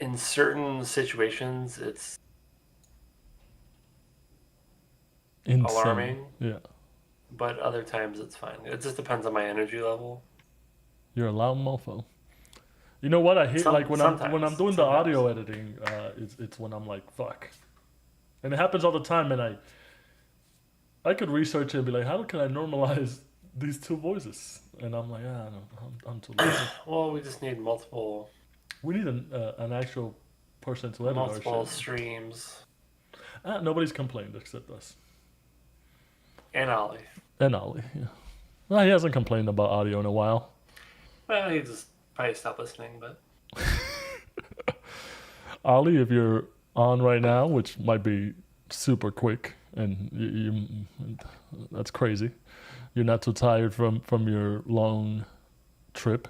in certain situations, it's Insane. alarming, Yeah. but other times it's fine. It just depends on my energy level. You're a loud mofo. You know what I hate? Like when I'm doing the Sometimes. audio editing, it's when I'm like fuck, and it happens all the time. And I could research it and be like, how can I normalize these two voices? And I'm like, ah, no, I'm too lazy. Well, we just need multiple We need an actual person to edit our multiple shit. streams Nobody's complained except us and Ollie. and Ollie. Yeah, well, he hasn't complained about audio in a while. Well, he just probably stopped listening, but Ollie, if you're on right now, which might be super quick, and that's crazy. You're not too tired from your long trip.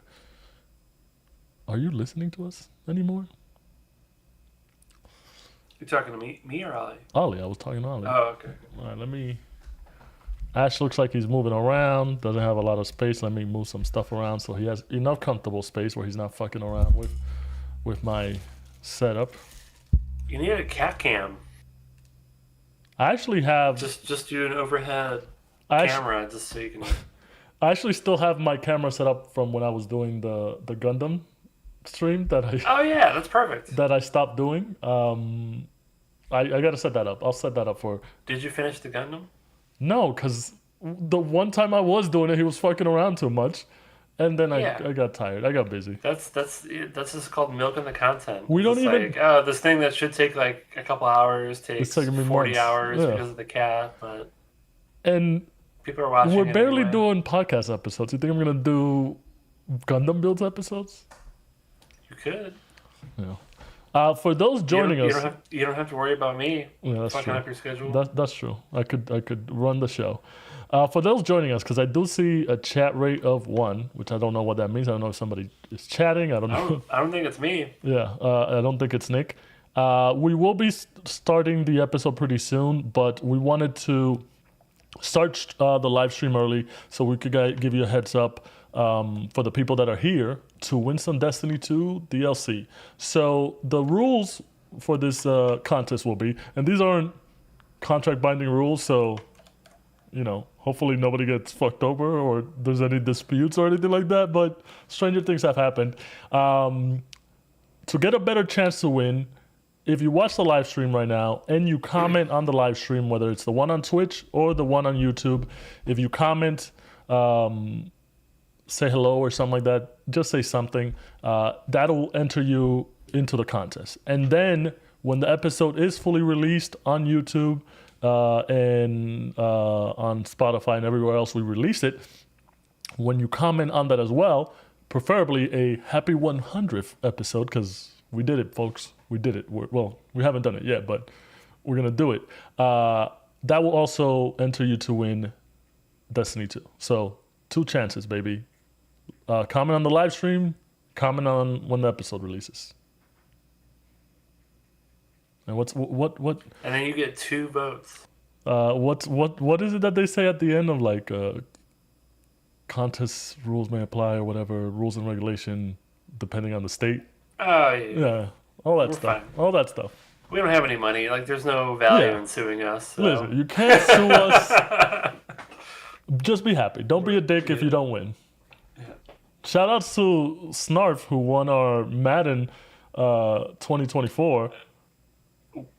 Are you listening to us anymore? you talking to me or Ollie? Ollie, I was talking to Ollie. Oh, okay. All right, let me. Ash looks like he's moving around. Doesn't have a lot of space. Let me move some stuff around so he has enough comfortable space where he's not fucking around with my setup. You need a cat cam. I actually have. Just do an overhead I, camera just so you can. I actually still have my camera set up from when I was doing the Gundam stream Oh yeah, that's perfect. that I stopped doing. I gotta set that up. I'll set that up for. Did you finish the Gundam? No, because the one time I was doing it, he was fucking around too much, and then Yeah. I got tired. I got busy. That's just called milking the content. We don't It's even. like, oh, this thing that should take like a couple hours takes It's taking me 40 months. hours Yeah. because of the cat, but And people are watching we're it barely anyway. doing podcast episodes. You think I'm gonna do Gundam builds episodes? You could. Yeah. For those joining you us, don't have you don't have to worry about me yeah, that's fucking true. up your schedule. That's true. I could run the show. For those joining us, because I do see a chat rate of 1, which I don't know what that means. I don't know if somebody is chatting. I don't know. I don't think it's me. Yeah, I don't think it's Nick. We will be starting the episode pretty soon, but we wanted to start the live stream early so we could give you a heads up for the people that are here to win some Destiny 2 DLC. So the rules for this contest will be, and these aren't contract binding rules, so hopefully nobody gets fucked over or there's any disputes or anything like that, but stranger things have happened. To get a better chance to win, if you watch the live stream right now and you comment on the live stream, whether it's the one on Twitch or the one on YouTube, if you comment, say hello or something like that, just say something, that'll enter you into the contest. And then when the episode is fully released on YouTube and on Spotify and everywhere else we release it, when you comment on that as well, preferably a happy 100th episode, because we did it, folks. We did it. We haven't done it yet, but we're going to do it. That will also enter you to win Destiny 2. So 2 chances, baby. Comment on the live stream. Comment on when the episode releases. And what? And then you get 2 votes. What is it that they say at the end of like contest rules may apply or whatever, rules and regulation depending on the state? Oh yeah. Yeah, all that We're stuff. fine. All that stuff. We don't have any money. Like, there's no value Yeah. in suing us. So. Listen, you can't sue us. Just be happy. Don't be a dick if you don't win. Yeah. Shout out to Snarf who won our Madden 2024.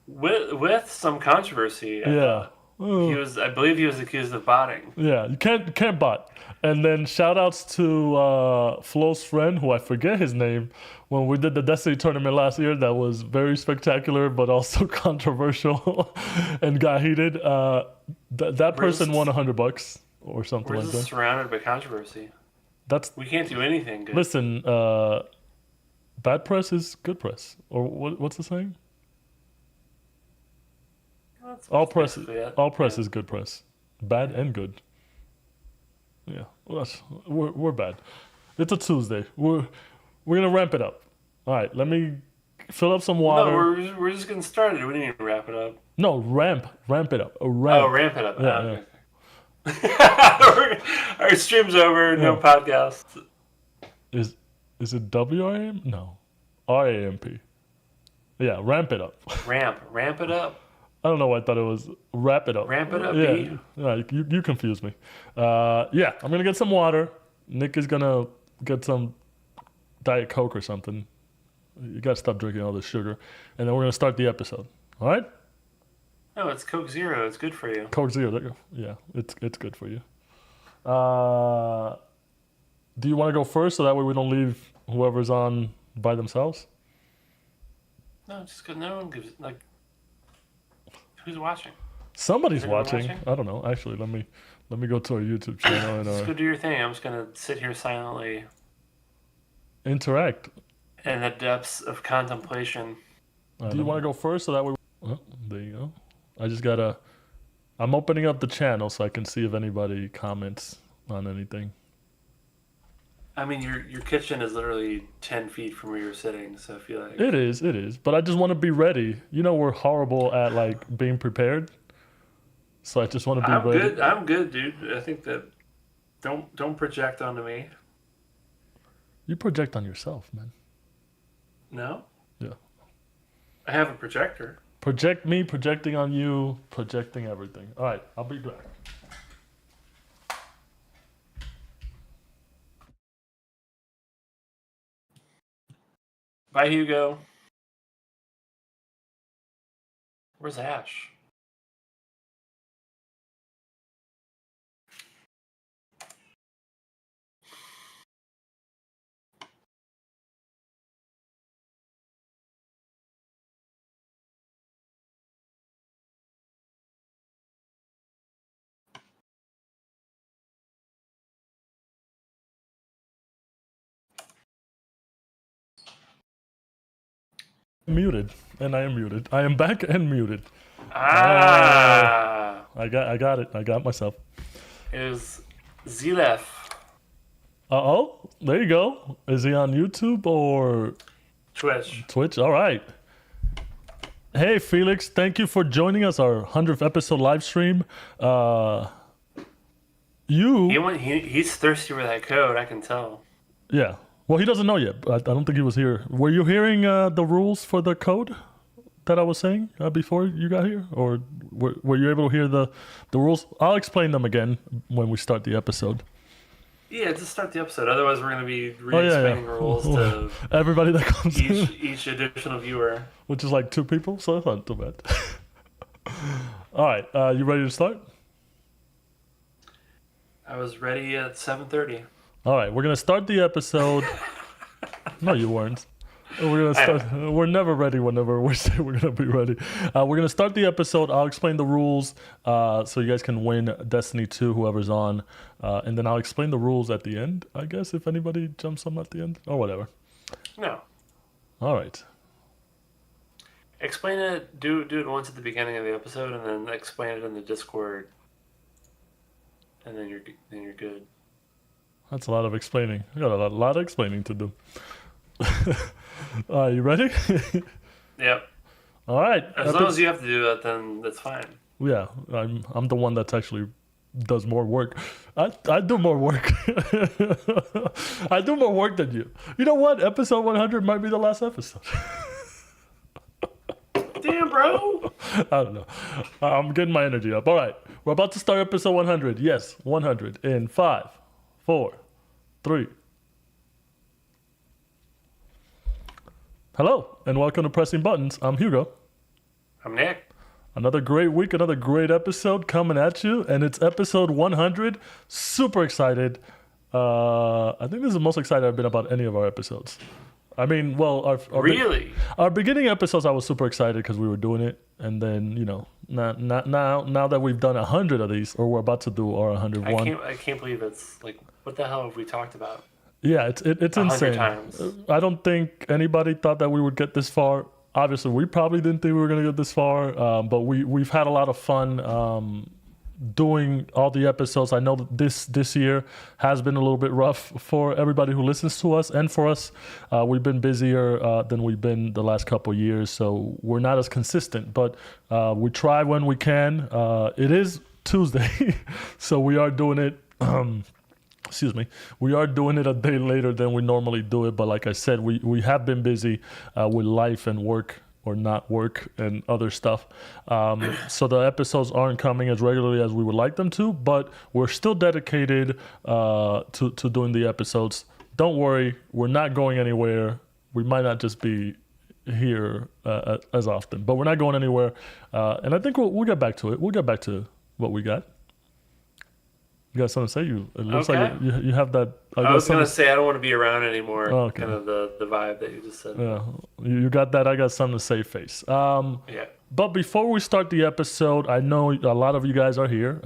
With some controversy. Yeah. I believe he was accused of botting. Yeah, you can't bot. And then shout outs to Flo's friend, who I forget his name, when we did the Destiny tournament last year. That was very spectacular, but also controversial and got heated. That person won $100 or something We're like just that. surrounded by controversy. We can't do anything good. Listen. Bad press is good press, or what's the saying? That's All press basically it. is good press, bad and good. Yeah, well, we're bad. It's a Tuesday. We're gonna ramp it up. All right, let me fill up some water. No, we're just getting started. We didn't even wrap it up. No, ramp it up. A Oh, ramp. ramp it up. Yeah, Oh, okay. Our stream's over. No podcast. Is it WRAM? No, RAMP. Yeah, ramp it up. Ramp it up. I don't know why I thought it was wrap it up. Ramp it up, Yeah, B. yeah, you confused me. Yeah, I'm gonna get some water. Nick is gonna get some Diet Coke or something. You gotta stop drinking all this sugar, and then we're gonna start the episode. All right? No, it's Coke Zero. It's good for you. Coke Zero. There you go. Yeah, it's good for you. Uh, do you want to go first so that way we don't leave whoever's on by themselves? No, just because no one gives like. Who's watching? Somebody's Is anyone watching. watching? I don't know. Actually, let me go to our YouTube channel and Just go do your thing. I'm just gonna sit here silently interact. in the depths of contemplation. Do you want to go first so that way? Oh, there you go. I just gotta. I'm opening up the channel so I can see if anybody comments on anything. I mean, your kitchen is literally 10 feet from where you're sitting, so I feel like It is. But I just want to be ready. You know, we're horrible at like being prepared. So I just want to be I'm ready. good. I'm good, dude. I think that don't project onto me. You project on yourself, man. No, Yeah. I have a projector. Project me, projecting on you, projecting everything. All right, I'll be back. Bye, Hugo. Where's Ash? Muted, and I am muted. I am back and muted. Ah, I got it. I got myself. it was Zilef. Oh, there you go. Is he on YouTube or Twitch. Twitch? All right. Hey, Felix, thank you for joining us, our 100th episode live stream. He's thirsty for that code. I can tell. Yeah. Well, he doesn't know yet. I don't think he was here. Were you hearing the rules for the code that I was saying before you got here? Or were you able to hear the rules? I'll explain them again when we start the episode. Yeah, just start the episode. Otherwise, we're going to be Oh, re-explaining rules to everybody that comes in, each additional viewer. which is like 2 people, so that's not too bad. All right, you ready to start? I was ready at 7:30. All right, we're gonna start the episode. No, you weren't. We're gonna start. We're never ready whenever we say we're gonna be ready. We're gonna start the episode. I'll explain the rules so you guys can win Destiny 2, whoever's on, and then I'll explain the rules at the end. I guess if anybody jumps on at the end or whatever. No. All right. Explain it. Do it once at the beginning of the episode, and then explain it in the Discord, and then you're good. That's a lot of explaining. I got a lot of explaining to do. Are you ready? Yep. All right. As long as you have to do that, then that's fine. Yeah, I'm the one that's actually does more work. I do more work. I do more work than you. You know what? Episode 100 might be the last episode. Damn, bro. I don't know. I'm getting my energy up. All right, we're about to start episode 100. Yes, 100 in 5, 4, 3. Hello, and welcome to Pressing Buttons. I'm Hugo. I'm Nick. Another great week, another great episode coming at you, and it's episode 100. Super excited. I think this is the most excited I've been about any of our episodes. I mean, well, Really? our beginning episodes, I was super excited because we were doing it, and then now that we've done 100 of these, or we're about to do our 101. I can't believe it's like, what the hell have we talked about? Yeah, it's 100 insane. times. I don't think anybody thought that we would get this far. Obviously, we probably didn't think we were going to get this far, but we've had a lot of fun doing all the episodes. I know that this year has been a little bit rough for everybody who listens to us and for us. We've been busier than we've been the last couple of years, so we're not as consistent, but we try when we can. It is Tuesday, so we are doing it. Excuse me. We are doing it a day later than we normally do it, but like I said, we have been busy with life and work or not work and other stuff. So the episodes aren't coming as regularly as we would like them to, but we're still dedicated to doing the episodes. Don't worry, we're not going anywhere. We might not just be here as often, but we're not going anywhere. And I think we'll get back to it. We'll get back to what we got. You got something to say? It looks Okay. like you have that. I was going to say I don't want to be around anymore. Oh, okay. Kind of the vibe that you just said. Yeah, you got that. I got something to say face. Yeah. But before we start the episode, I know a lot of you guys are here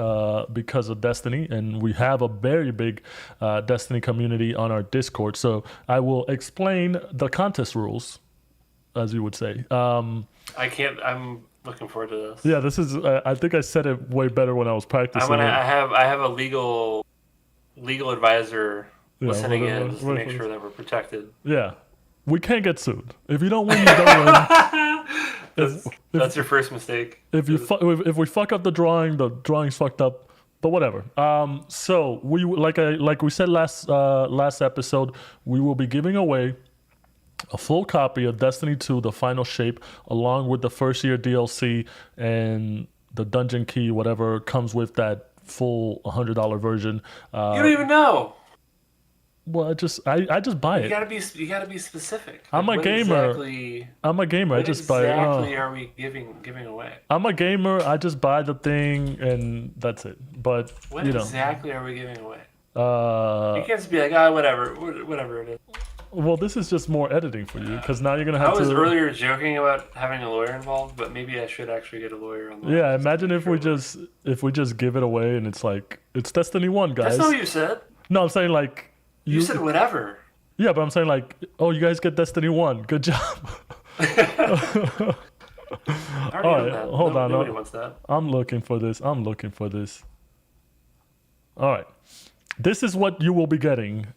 because of Destiny, and we have a very big Destiny community on our Discord. So I will explain the contest rules, as you would say. I'm looking forward to this. Yeah, this is. I think I said it way better when I was practicing. I have a legal advisor listening in just to make sure that we're protected. Yeah, we can't get sued. If you don't win, you don't win. That's your first mistake. If we fuck up the drawing's fucked up. But whatever. So we like we said last episode, we will be giving away a full copy of Destiny 2, the final shape, along with the first year DLC and the dungeon key, whatever comes with that full $100 version. You don't even know. Well, I just buy it. You gotta be specific. I'm a gamer. I'm a gamer. I just buy it. Exactly are we giving away? I'm a gamer. I just buy the thing and that's it. But what exactly are we giving away? You can't just be like, whatever it is. Well, this is just more editing for you because now you're gonna have to. I was earlier joking about having a lawyer involved, but maybe I should actually get a lawyer on the Yeah, imagine if we just give it away and it's like it's Destiny 1, guys. That's not what you said. No, I'm saying like you said whatever. Yeah, but I'm saying like, oh, you guys get Destiny 1. Good job. All right, hold on. Nobody wants that. I'm looking for this. All right. This is what you will be getting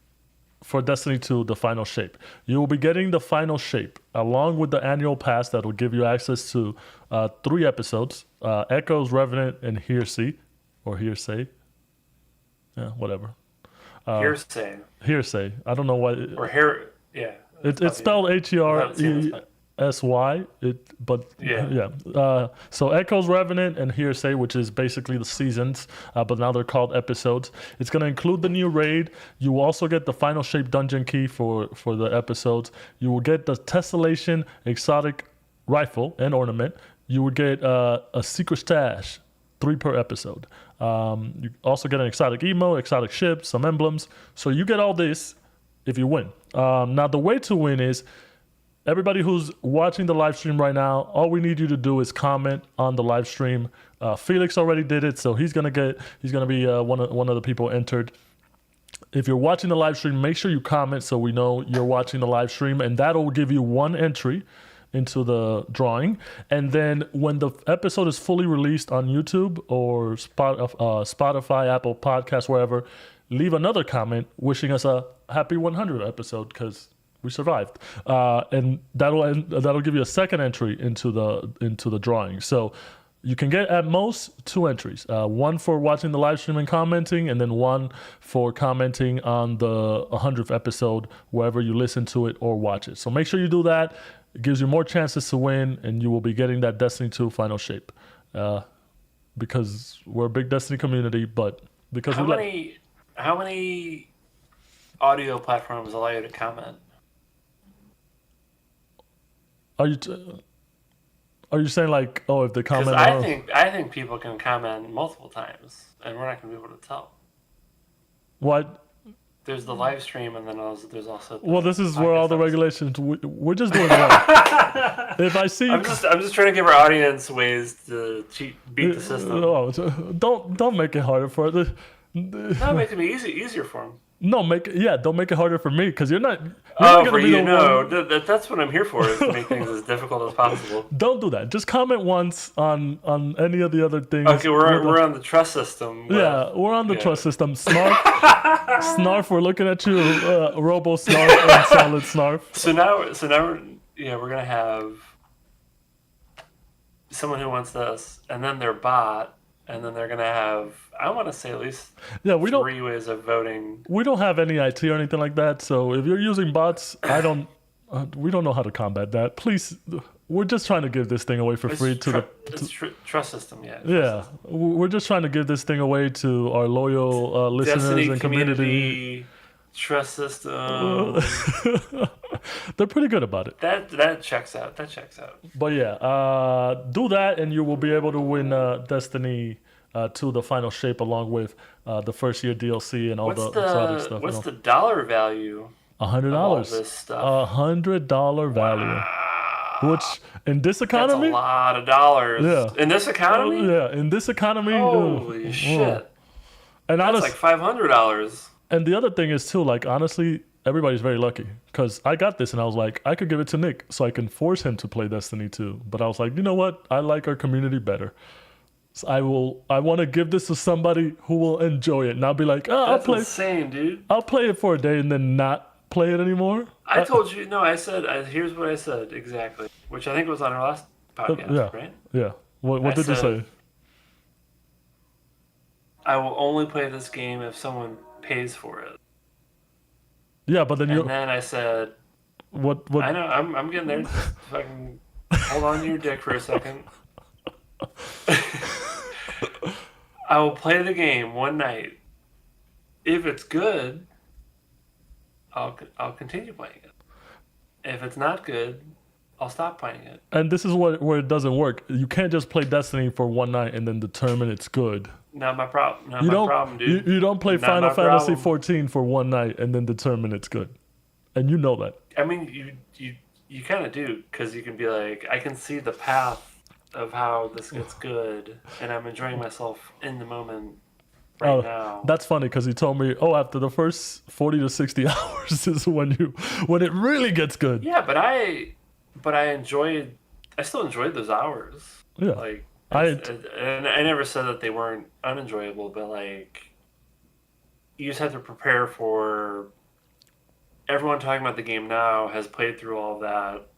for Destiny 2, the final shape. You will be getting the final shape along with the annual pass that will give you access to 3 episodes, Echoes, Revenant, and Hearsay. Yeah, whatever. Hearsay. I don't know why. Yeah. It's spelled HERESY. So Echoes, Revenant, and Hearsay, which is basically the seasons, but now they're called episodes. It's going to include the new raid. You will also get the final shape dungeon key for the episodes. You will get the Tessellation exotic rifle and ornament. You would get a secret stash, 3 per episode. You also get an exotic emote, exotic ship, some emblems. So you get all this if you win. Now the way to win is everybody who's watching the live stream right now, all we need you to do is comment on the live stream. Felix already did it, so he's gonna be one of the people entered. If you're watching the live stream, make sure you comment so we know you're watching the live stream, and that'll give you 1 entry into the drawing. And then when the episode is fully released on YouTube or Spotify, Apple Podcasts, wherever, leave another comment wishing us a happy 100th episode because we survived. And that'll give you a second entry into the drawing. So you can get at most 2 entries, 1 for watching the live stream and commenting, and then 1 for commenting on the 100th episode wherever you listen to it or watch it. So make sure you do that. It gives you more chances to win, and you will be getting that Destiny 2 final shape. Because we're a big Destiny community, but because how many audio platforms allow you to comment? Are you saying like, oh, if they comment? I think people can comment multiple times, and we're not going to be able to tell. What? There's the live stream, and then there's also. Well, this is where all the regulations. We're just doing one. If I see, I'm just trying to give our audience ways to beat the system. Oh, don't make it harder for it. No, make it easier for them. No, don't make it harder for me because you're not. For you, no. That's what I'm here for, is to make things as difficult as possible. Don't do that. Just comment once on any of the other things. Okay, we're on the trust system. Yeah, we're on the trust system. Snarf, we're looking at you. Robo Snarf and Solid Snarf. So now we're gonna have someone who wants this, and then their bot. And then they're going to have, I want to say at least 3 ways of voting. We don't have any IT or anything like that. So if you're using bots, I don't We don't know how to combat that. Please, we're just trying to give this thing away for free to trust system, yeah. Yeah, we're just trying to give this thing away to our loyal listeners Destiny and community. trust system. They're pretty good about it. That checks out. That checks out. But yeah, do that and you will be able to win Destiny 2, the final shape, along with the first year DLC and all What's the other stuff. What's the dollar value? $100. All this stuff. $100 value. Wow. Which in this economy, that's a lot of dollars. Yeah. In this economy. Yeah, in this economy. Holy shit. And that's like $500. And the other thing is too, like honestly, everybody's very lucky because I got this and I was like, I could give it to Nick so I can force him to play Destiny 2. But I was like, you know what? I like our community better. So I want to give this to somebody who will enjoy it, not be like, oh, That's insane, dude. I'll play it for a day and then not play it anymore. I told you, no, I said, here's what I said exactly, which I think was on our last podcast, right? Yeah. What did you say? I will only play this game if someone pays for it. Yeah, but then and then I said, what? I know, I'm getting there. Fucking hold on to your dick for a second. I will play the game one night. If it's good, I'll continue playing it. If it's not good, I'll stop playing it. And this is where it doesn't work. You can't just play Destiny for one night and then determine it's good. Not my problem. Not my problem, dude. You don't play Final Fantasy 14 for one night and then determine it's good. And you know that. I mean, you kind of do, because you can be like, I can see the path of how this gets good, and I'm enjoying myself in the moment right now. That's funny because he told me, after the first 40 to 60 hours is when it really gets good. Yeah, but I still enjoyed those hours. Yeah. Like, and I never said that they weren't unenjoyable, but like, you just have to prepare for everyone talking about the game now has played through all of that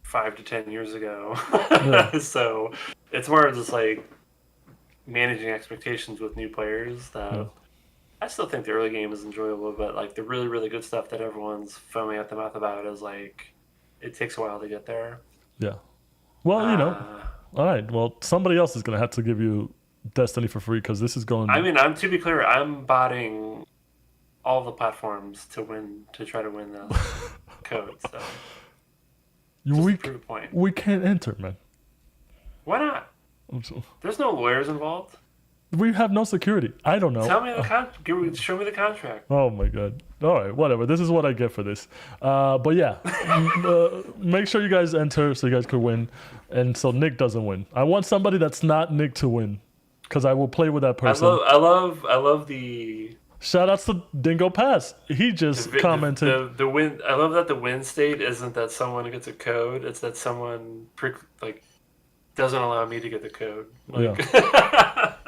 5 to 10 years ago. Yeah. So it's more just like managing expectations with new players that I still think the early game is enjoyable, but like the really, really good stuff that everyone's foaming at the mouth about is like, it takes a while to get there. Yeah. Well, all right. Well, somebody else is going to have to give you Destiny for free because this is going... I mean, to be clear, I'm botting all the platforms to try to win the code, so... We can't enter, man. Why not? There's no lawyers involved. We have no security. I don't know. Tell me show me the contract. Oh my god. All right, whatever. This is what I get for this. But yeah, make sure you guys enter so you guys could win, and so Nick doesn't win. I want somebody that's not Nick to win, because I will play with that person. I love the. Shout outs to Dingo Pass. He just commented. The win. I love that the win state isn't that someone gets a code. It's that someone doesn't allow me to get the code.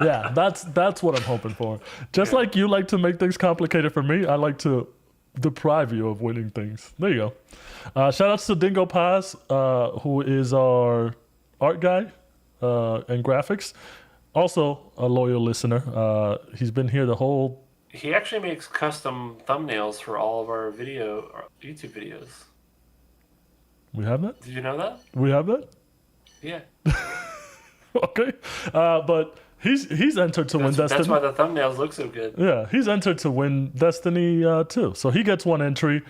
Yeah, that's what I'm hoping for. Just like you like to make things complicated for me, I like to deprive you of winning things. There you go. Shout outs to Dingo Paz, who is our art guy and graphics. Also a loyal listener. He's been here the whole... He actually makes custom thumbnails for all of our YouTube videos. We have that? Did you know that? We have that? Yeah. Okay. But he's entered to win Destiny. That's why the thumbnails look so good. Yeah, he's entered to win Destiny too. So he gets one entry.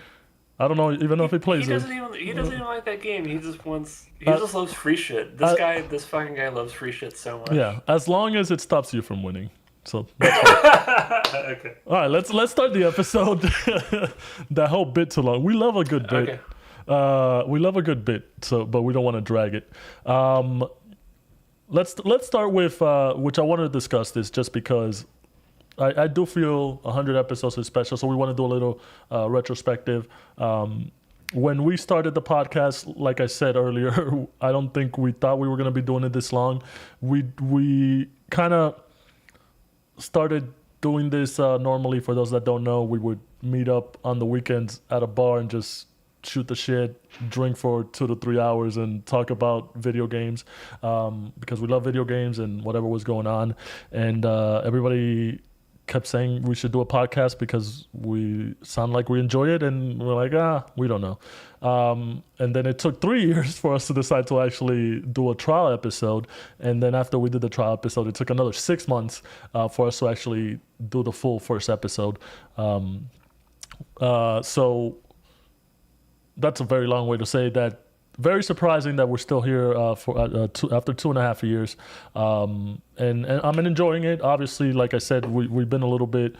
I don't know even know if he plays it. He doesn't even like that game. He just loves free shit. This fucking guy loves free shit so much. Yeah, as long as it stops you from winning. So that's okay. All right, let's start the episode. That whole bit too long. We love a good bit. Okay. We love a good bit, but we don't want to drag it. Let's start with which I wanted to discuss this just because I do feel 100 episodes is special, so we want to do a little retrospective. When we started the podcast, like I said earlier, I don't think we thought we were going to be doing it this long. We kind of started doing this normally. For those that don't know, we would meet up on the weekends at a bar and just shoot the shit, drink for 2 to 3 hours, and talk about video games because we love video games and whatever was going on. And everybody kept saying we should do a podcast because we sound like we enjoy it, and we're like, we don't know. And then it took 3 years for us to decide to actually do a trial episode. And then after we did the trial episode, it took another 6 months for us to actually do the full first episode. So that's a very long way to say that. Very surprising that we're still here after 2.5 years, and I'm enjoying it. Obviously, like I said, we've been a little bit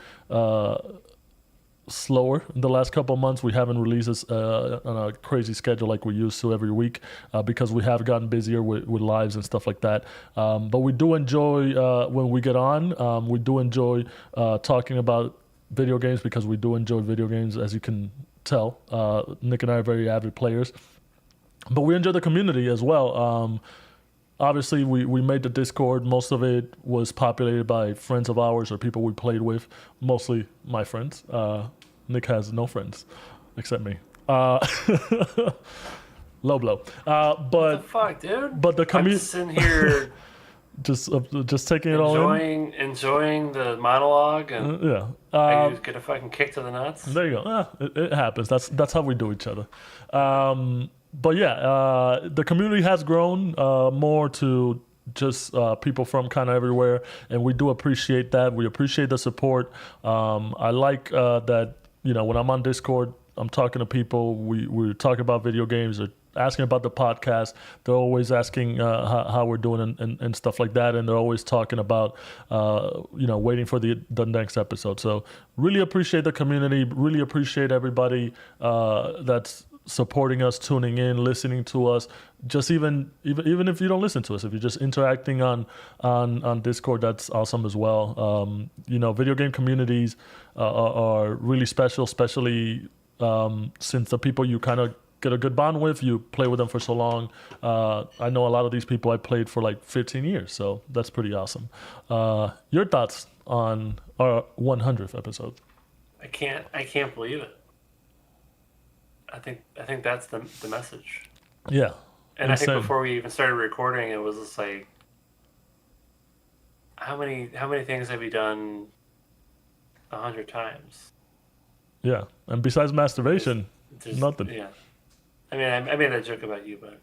slower in the last couple of months. We haven't released this on a crazy schedule like we used to every week because we have gotten busier with lives and stuff like that. But we do enjoy when we get on. We do enjoy talking about video games because we do enjoy video games, as you can tell. Nick and I are very avid players. But we enjoy the community as well. Obviously, we made the Discord. Most of it was populated by friends of ours or people we played with, mostly my friends. Nick has no friends except me. Low blow. But what the fuck, dude? But the I'm just sitting here just taking it all in. Enjoying the monologue, and yeah. you get a fucking kick to the nuts. There you go. It happens. That's how we do each other. But yeah, the community has grown more to just people from kind of everywhere, and we do appreciate that. We appreciate the support. I like that, when I'm on Discord, I'm talking to people. We're talking about video games or asking about the podcast. They're always asking how we're doing and stuff like that, and they're always talking about waiting for the next episode. So really appreciate the community. Really appreciate everybody that's supporting us, tuning in, listening to us. Just even if you don't listen to us, if you're just interacting on Discord, that's awesome as well. Video game communities are really special, especially since the people you kind of get a good bond with, you play with them for so long. I know a lot of these people I played for like 15 years, so that's pretty awesome. Your thoughts on our 100th episode? I can't believe it. I think that's the message. Yeah. And insane. I think before we even started recording, it was just like, how many things have you done 100 times? Yeah, and besides masturbation, there's nothing. Yeah, I mean, I made that joke about you, but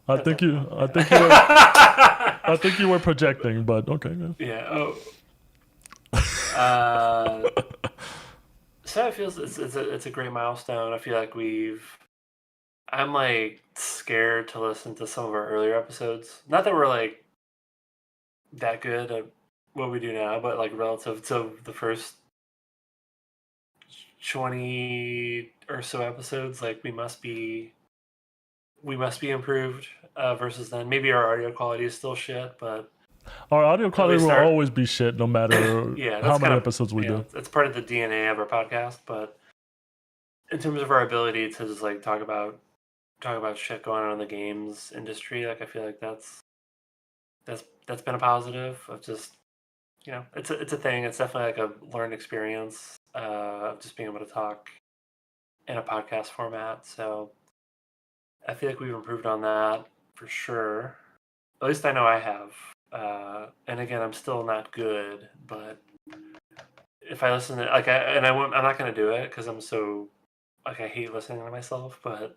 I think you were projecting, but okay. Yeah. So it feels it's a great milestone. I feel like I'm like scared to listen to some of our earlier episodes. Not that we're like that good at what we do now, but like relative to the first 20 or so episodes, like we must be improved versus then. Maybe our audio quality is still shit, but our audio quality will always be shit no matter how many episodes we do. It's part of the DNA of our podcast, but in terms of our ability to just like talk about shit going on in the games industry, like I feel like that's been a positive of just, it's a thing. It's definitely like a learned experience of just being able to talk in a podcast format. So I feel like we've improved on that for sure. At least I know I have. And again, I'm still not good, but if I listen to I'm not going to do it because I'm so I hate listening to myself, but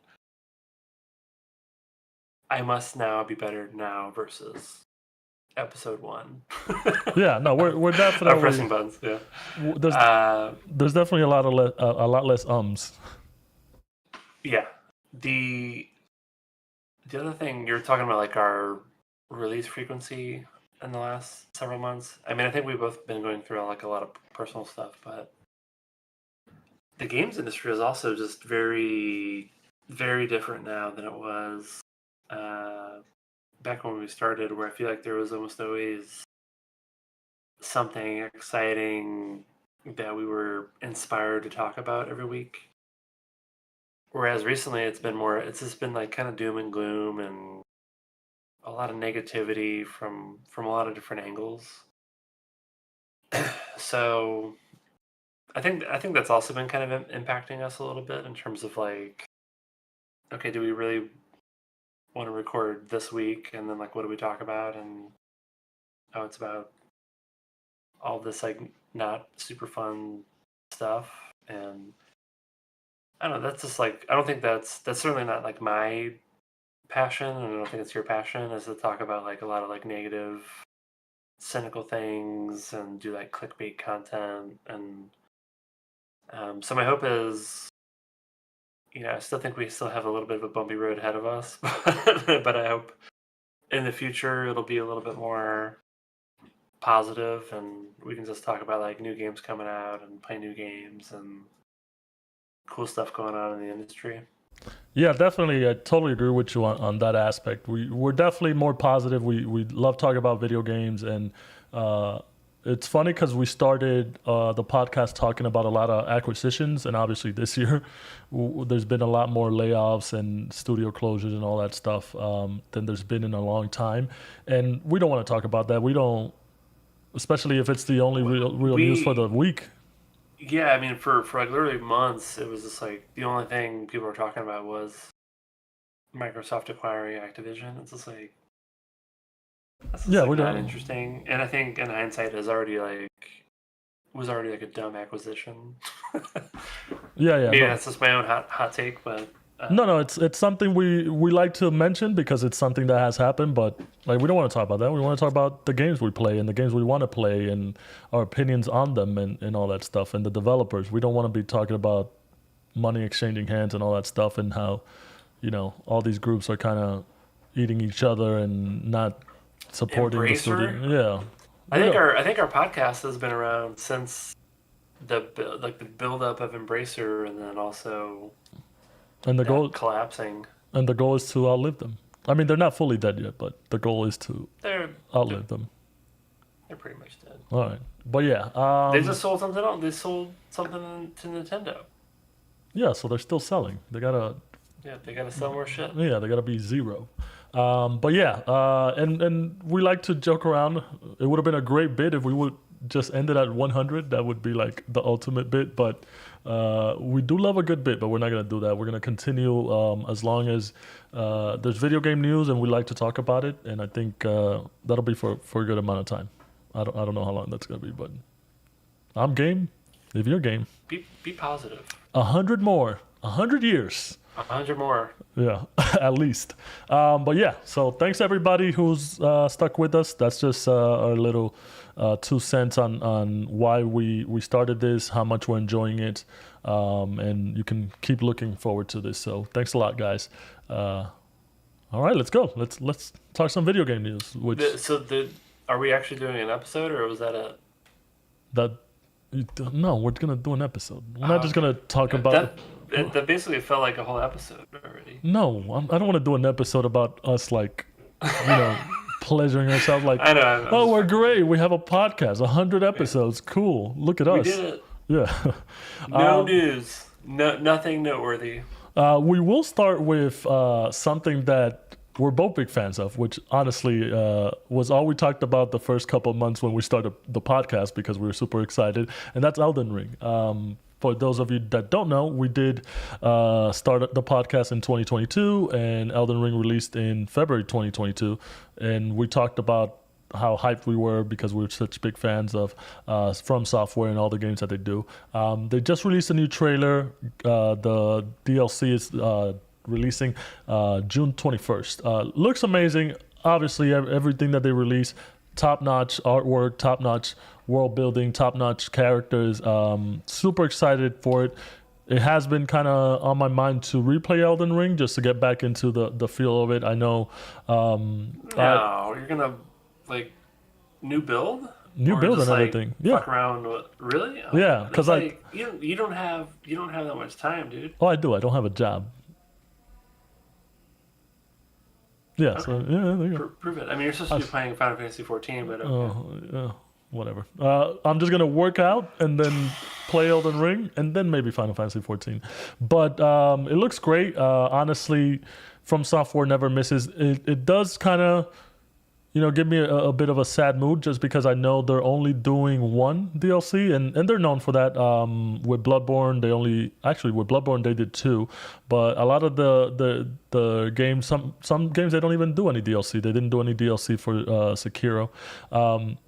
I must now be better now versus episode 1. Yeah, no, we're definitely pressing buttons. Yeah, there's definitely a lot less ums. Yeah, the other thing you're talking about, like our release frequency in the last several months. I mean, I think we've both been going through like a lot of personal stuff, but the games industry is also just very, very different now than it was back when we started, where I feel like there was almost always something exciting that we were inspired to talk about every week. Whereas recently it's just been like kind of doom and gloom and a lot of negativity from a lot of different angles. So I think that's also been kind of impacting us a little bit in terms of like, okay, do we really want to record this week? And then like, what do we talk about? And it's about all this like not super fun stuff. And I don't know, that's just like, I don't think that's certainly not like my passion, and I don't think it's your passion, is to talk about like a lot of like negative, cynical things and do like clickbait content. And so my hope is, I still think we still have a little bit of a bumpy road ahead of us, but I hope in the future it'll be a little bit more positive, and we can just talk about like new games coming out and play new games and cool stuff going on in the industry. Yeah, definitely. I totally agree with you on that aspect. We're definitely more positive. We love talking about video games, and it's funny because we started the podcast talking about a lot of acquisitions, and obviously this year there's been a lot more layoffs and studio closures and all that stuff than there's been in a long time. And we don't want to talk about that. We don't, especially if it's the only real news for the week. Yeah, I mean, for like literally months, it was just like the only thing people were talking about was Microsoft acquiring Activision. It's just like, that's just like not interesting. And I think in hindsight, was already like a dumb acquisition. Yeah. Maybe that's just my own hot take, but no, it's something we like to mention because it's something that has happened, but like we don't want to talk about that. We want to talk about the games we play and the games we want to play and our opinions on them and all that stuff, and the developers. We don't want to be talking about money exchanging hands and all that stuff, and how all these groups are kind of eating each other and not supporting the studio. Yeah, I think our podcast has been around since the build up of Embracer, and then also. And the goal collapsing. And the goal is to outlive them. I mean, they're not fully dead yet, but the goal is to outlive them. They're pretty much dead. All right, but yeah, they just sold something else. They sold something to Nintendo. Yeah, so they're still selling. They gotta sell more shit. Yeah, they gotta be zero. But yeah, and we like to joke around. It would have been a great bid if we would just ended at 100. That would be like the ultimate bit, but we do love a good bit, but we're not going to do that. We're going to continue as long as there's video game news and we like to talk about it, and I think that'll be for a good amount of time. I don't know how long that's going to be, but I'm game if you're game. Be positive. 100 more. 100 years. 100 more. Yeah, at least. But yeah, so thanks everybody who's stuck with us. That's just our little 2 cents on why we started this, how much we're enjoying it, and you can keep looking forward to this. So thanks a lot, guys. All right, let's go. Let's talk some video game news. Are we actually doing an episode, or was that No, we're gonna do an episode. We're not just gonna talk about. That basically felt like a whole episode already. No, I don't want to do an episode about us pleasuring ourselves like. I know. We're great. We have a podcast, 100 episodes. Cool. Look at us. We did it. Yeah. No news. Nothing noteworthy. We will start with something that we're both big fans of, which honestly was all we talked about the first couple of months when we started the podcast because we were super excited, and that's Elden Ring. For those of you that don't know, we did start the podcast in 2022, and Elden Ring released in February 2022, and we talked about how hyped we were because we were such big fans of From Software and all the games that they do. They just released a new trailer. The DLC is releasing June 21st. Looks amazing. Obviously, everything that they release, top-notch artwork, top-notch world building, top-notch characters. Super excited for it. It has been kind of on my mind to replay Elden Ring just to get back into the feel of it. I know. You're gonna new build. New build and everything. Yeah. Fuck around. Really? Yeah, because you don't have that much time, dude. Oh, I do. I don't have a job. Yeah, okay. So there you go. Prove it. I mean, you're supposed to be playing Final Fantasy 14, but okay. Whatever. I'm just gonna work out and then play Elden Ring and then maybe Final Fantasy 14. But it looks great. Honestly, From Software never misses. It does kind of, give me a bit of a sad mood just because I know they're only doing one DLC and they're known for that. With Bloodborne, with Bloodborne they did 2, but a lot of the games, some games they don't even do any DLC. They didn't do any DLC for Sekiro,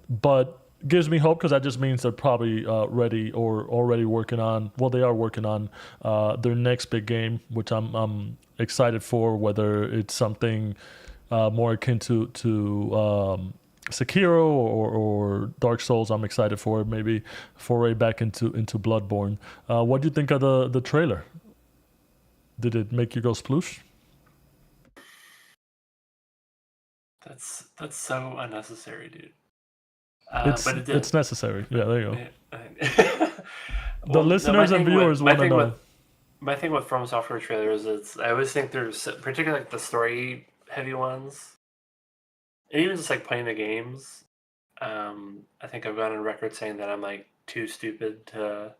but gives me hope because that just means they're probably ready or already working on. Well, they are working on their next big game, which I'm excited for. Whether it's something more akin to Sekiro or Dark Souls, I'm excited for. Maybe foray back into Bloodborne. What do you think of the trailer? Did it make you go sploosh? That's so unnecessary, dude. It's But it did. it's necessary. Yeah, there you go. The Well, no, listeners and viewers want to know. my thing with From Software trailers is I always think there's particularly like the story heavy ones, and even just like playing the games. I think I've gone on record saying that I'm like too stupid to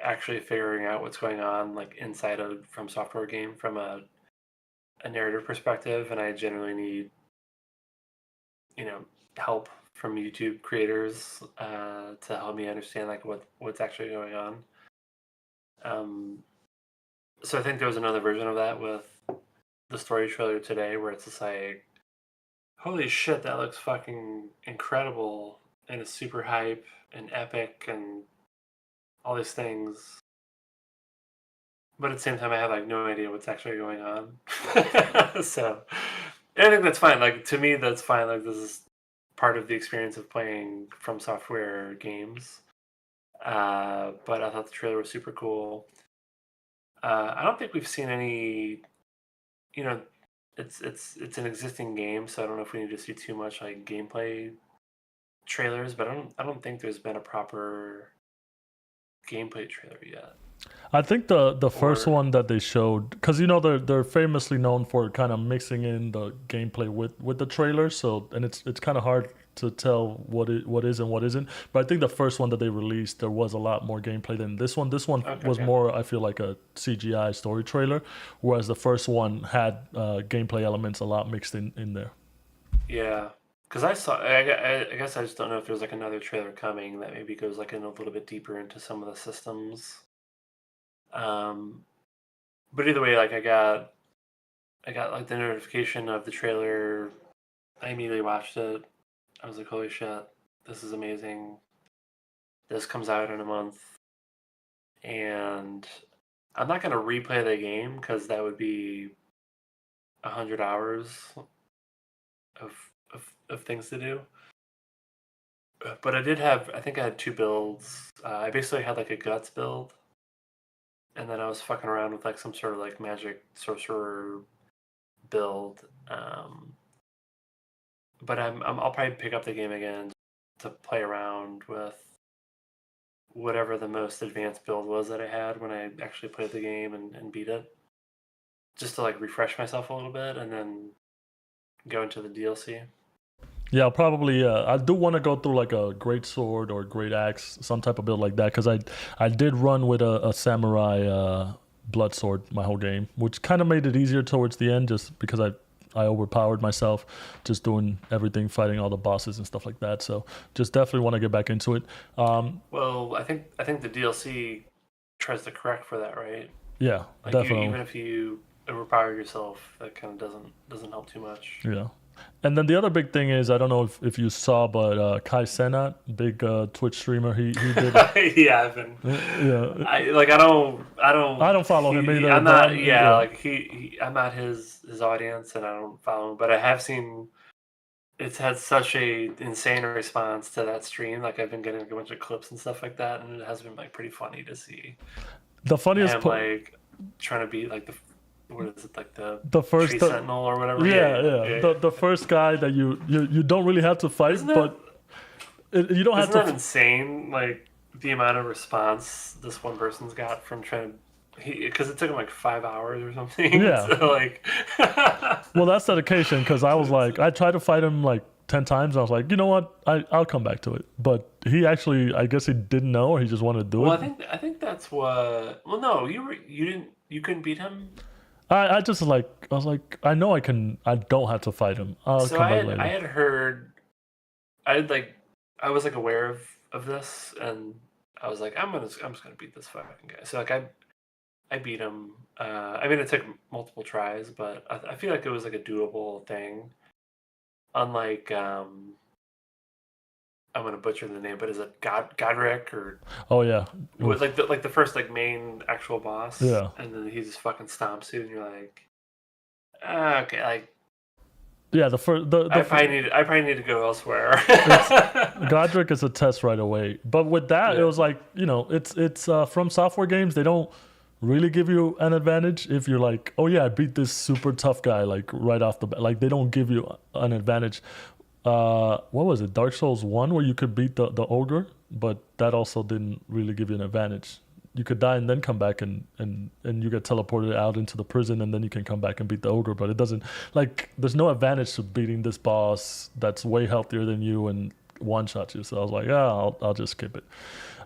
actually figuring out what's going on like inside a From Software game from a narrative perspective, and I generally need you know help from YouTube creators to help me understand like what's actually going on. Um, so I think there was another version of that with the story trailer today, where it's just like, holy shit, that looks fucking incredible and it's super hype and epic and all these things. But at the same time, I have like no idea what's actually going on. So I think that's fine. Like to me, that's fine. Like this is part of the experience of playing From Software games. But I thought the trailer was super cool. I don't think we've seen any. You know, it's an existing game, so I don't know if we need to see too much like gameplay trailers. But I don't think there's been a proper gameplay trailer yet. I think the first Or one that they showed, because they're famously known for kind of mixing in the gameplay with the trailer. So and it's kind of hard to tell what is and what isn't. But I think the first one that they released, there was a lot more gameplay than this one. This one okay, was okay, more, I feel like, a CGI story trailer, whereas the first one had gameplay elements a lot mixed in there. yeah. Because I guess I just don't know if there's like another trailer coming that maybe goes like in a little bit deeper into some of the systems. Um, but either way, like I got like the notification of the trailer. I immediately watched it. I was like, holy shit, this is amazing. This comes out in a month, and I'm not gonna replay the game because that would be 100 hours of, of things to do. But I did have, I think I had two builds. I basically had like a guts build, and then I was fucking around with like some sort of like magic sorcerer build. But I'll probably pick up the game again to play around with whatever the most advanced build was that I had when I actually played the game and beat it, just to like refresh myself a little bit, and then go into the DLC. Yeah, probably. I do want to go through like a great sword or great axe, some type of build like that, because I did run with a samurai blood sword my whole game, which kind of made it easier towards the end, just because I overpowered myself, just doing everything, fighting all the bosses and stuff like that. So just definitely want to get back into it. Well, I think the DLC tries to correct for that, right? Yeah, Like definitely. even if you overpower yourself, that kind of doesn't help too much. Yeah. And then the other big thing is, I don't know if you saw, but Kai Cenat, big Twitch streamer, he did. Yeah, I've been. Yeah, I like. I don't. I don't follow him either, I'm but not. I'm Yeah, yeah. like I'm not his audience, and I don't follow him. But I have seen. It's had such a insane response to that stream. Like I've been getting like, a bunch of clips and stuff like that, and it has been like pretty funny to see The funniest him part, like trying to beat like the what is it like the the tree first, sentinel or whatever. Yeah, yeah, yeah, yeah, yeah, the first guy that you don't really have to yeah. Isn't fight, that but you don't have isn't to. that insane? Like the amount of response this one person's got from trying to. Because it took him like 5 hours or something. Yeah. So like, Well, that's dedication because I was it's, like, I tried to fight him like 10 times. I was like, you know what? I'll come back to it. But he actually, I guess he didn't know, or he just wanted to do well, it. I think that's what. Well, no, you couldn't beat him. I just like, I was like, I know I can. I don't have to fight him. I'll So come back I later. had heard I had like I was like aware of this, and I was like I'm just gonna beat this fucking guy. So like I beat him. I mean it took multiple tries, but I feel like it was like a doable thing. Unlike I'm gonna butcher the name, but is it Godric or Oh yeah. it was like the first like main actual boss? Yeah. And then he just fucking stomps you, and you're like, okay, like Yeah, the first I probably need to go elsewhere. Godric is a test right away. But with that, it Yeah. was like, it's from software games. They don't really give you an advantage if you're like, oh yeah, I beat this super tough guy like right off the bat. Like they don't give you an advantage. What was it? Dark Souls 1 where you could beat the ogre, but that also didn't really give you an advantage. You could die and then come back and you get teleported out into the prison and then you can come back and beat the ogre, but it doesn't like there's no advantage to beating this boss that's way healthier than you and one shot you. So I was like, yeah, I'll just skip it.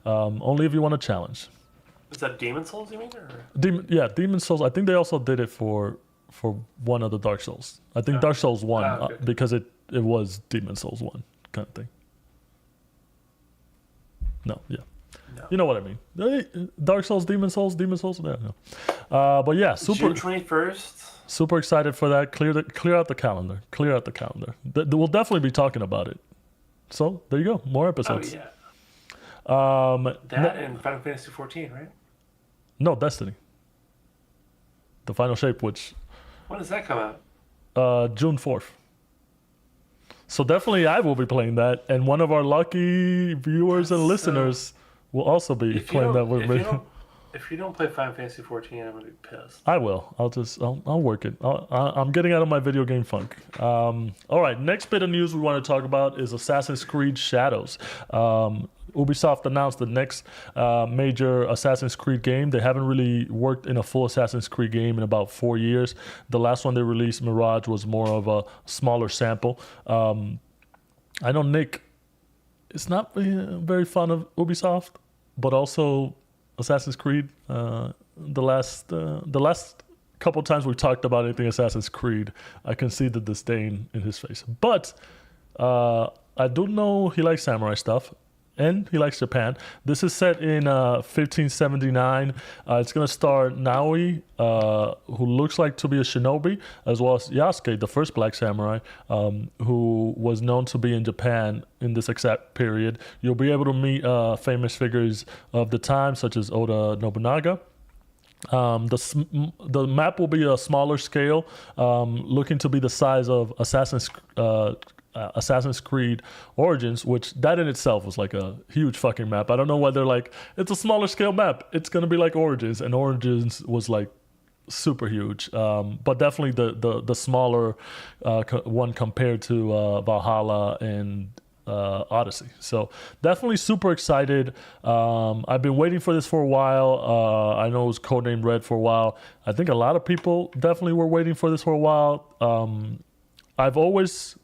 Only if you want a challenge. Is that Demon Souls you mean? Or? Demon Souls. I think they also did it for one of the Dark Souls. I think Dark Souls 1 okay. Because it was Demon Souls 1 kind of thing. No, yeah. No. You know what I mean? Dark Souls, Demon Souls. Yeah, no. But yeah, June 21st. Super excited for that. Clear out the calendar. We'll definitely be talking about it. So there you go. More episodes. Oh yeah. That and Final Fantasy 14, right? No, Destiny. The Final Shape, which When does that come out? June 4th. So definitely I will be playing that, and one of our lucky viewers and listeners will also be playing that with me. If you don't play Final Fantasy 14, I'm gonna be pissed. I will. I'll work it. I'm getting out of my video game funk. All right. Next bit of news we want to talk about is Assassin's Creed Shadows. Ubisoft announced the next major Assassin's Creed game. They haven't really worked in a full Assassin's Creed game in about 4 years. The last one they released, Mirage, was more of a smaller sample. I know Nick is not very fond of Ubisoft, but also Assassin's Creed. The last couple times we've talked about anything Assassin's Creed, I can see the disdain in his face. But I do know he likes samurai stuff, and he likes Japan. This is set in 1579. It's going to star Naoi, who looks like to be a shinobi, as well as Yasuke, the first black samurai, who was known to be in Japan in this exact period. You'll be able to meet famous figures of the time, such as Oda Nobunaga. The map will be a smaller scale, looking to be the size of Assassin's Creed Origins, which that in itself was like a huge fucking map. I don't know why they're like, it's a smaller scale map. It's going to be like Origins, and Origins was like super huge. But definitely the smaller one compared to Valhalla and Odyssey. So definitely super excited. I've been waiting for this for a while. I know it was codenamed Red for a while. I think a lot of people definitely were waiting for this for a while. I've always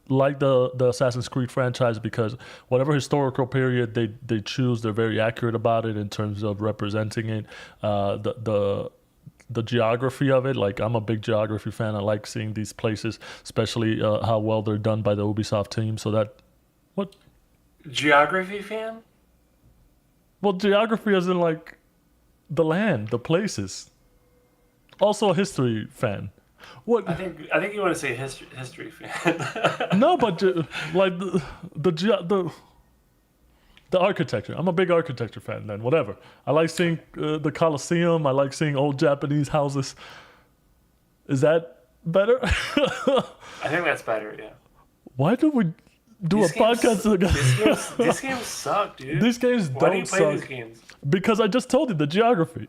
like the Assassin's Creed franchise because whatever historical period they choose, they're very accurate about it in terms of representing it. The geography of it, like I'm a big geography fan. I like seeing these places, especially how well they're done by the Ubisoft team. So that what geography fan? Well, geography as in like the land, the places. Also a history fan. What? I think you want to say history fan. No, but like the architecture. I'm a big architecture fan. Then whatever. I like seeing the Colosseum. I like seeing old Japanese houses. Is that better? I think that's better. Yeah. Why do we do a podcast together? These games suck, dude. These games Why do you don't play suck. these games? Because I just told you the geography.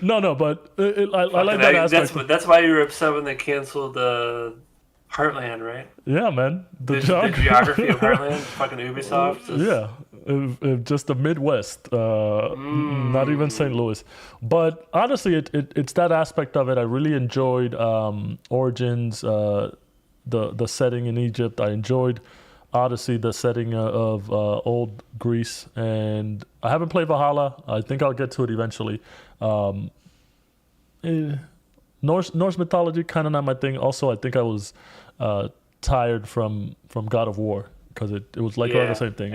No, but I like that aspect. That's why you were upset when they canceled Heartland, right? Yeah, man. The geography of Heartland, fucking Ubisoft. Yeah, just the Midwest, not even St. Louis. But honestly, it's that aspect of it. I really enjoyed Origins, the setting in Egypt. I enjoyed Odyssey, the setting of old Greece, and I haven't played Valhalla. I think I'll get to it eventually. Norse mythology, kind of not my thing. Also, I think I was tired from God of War because it was like around the same thing.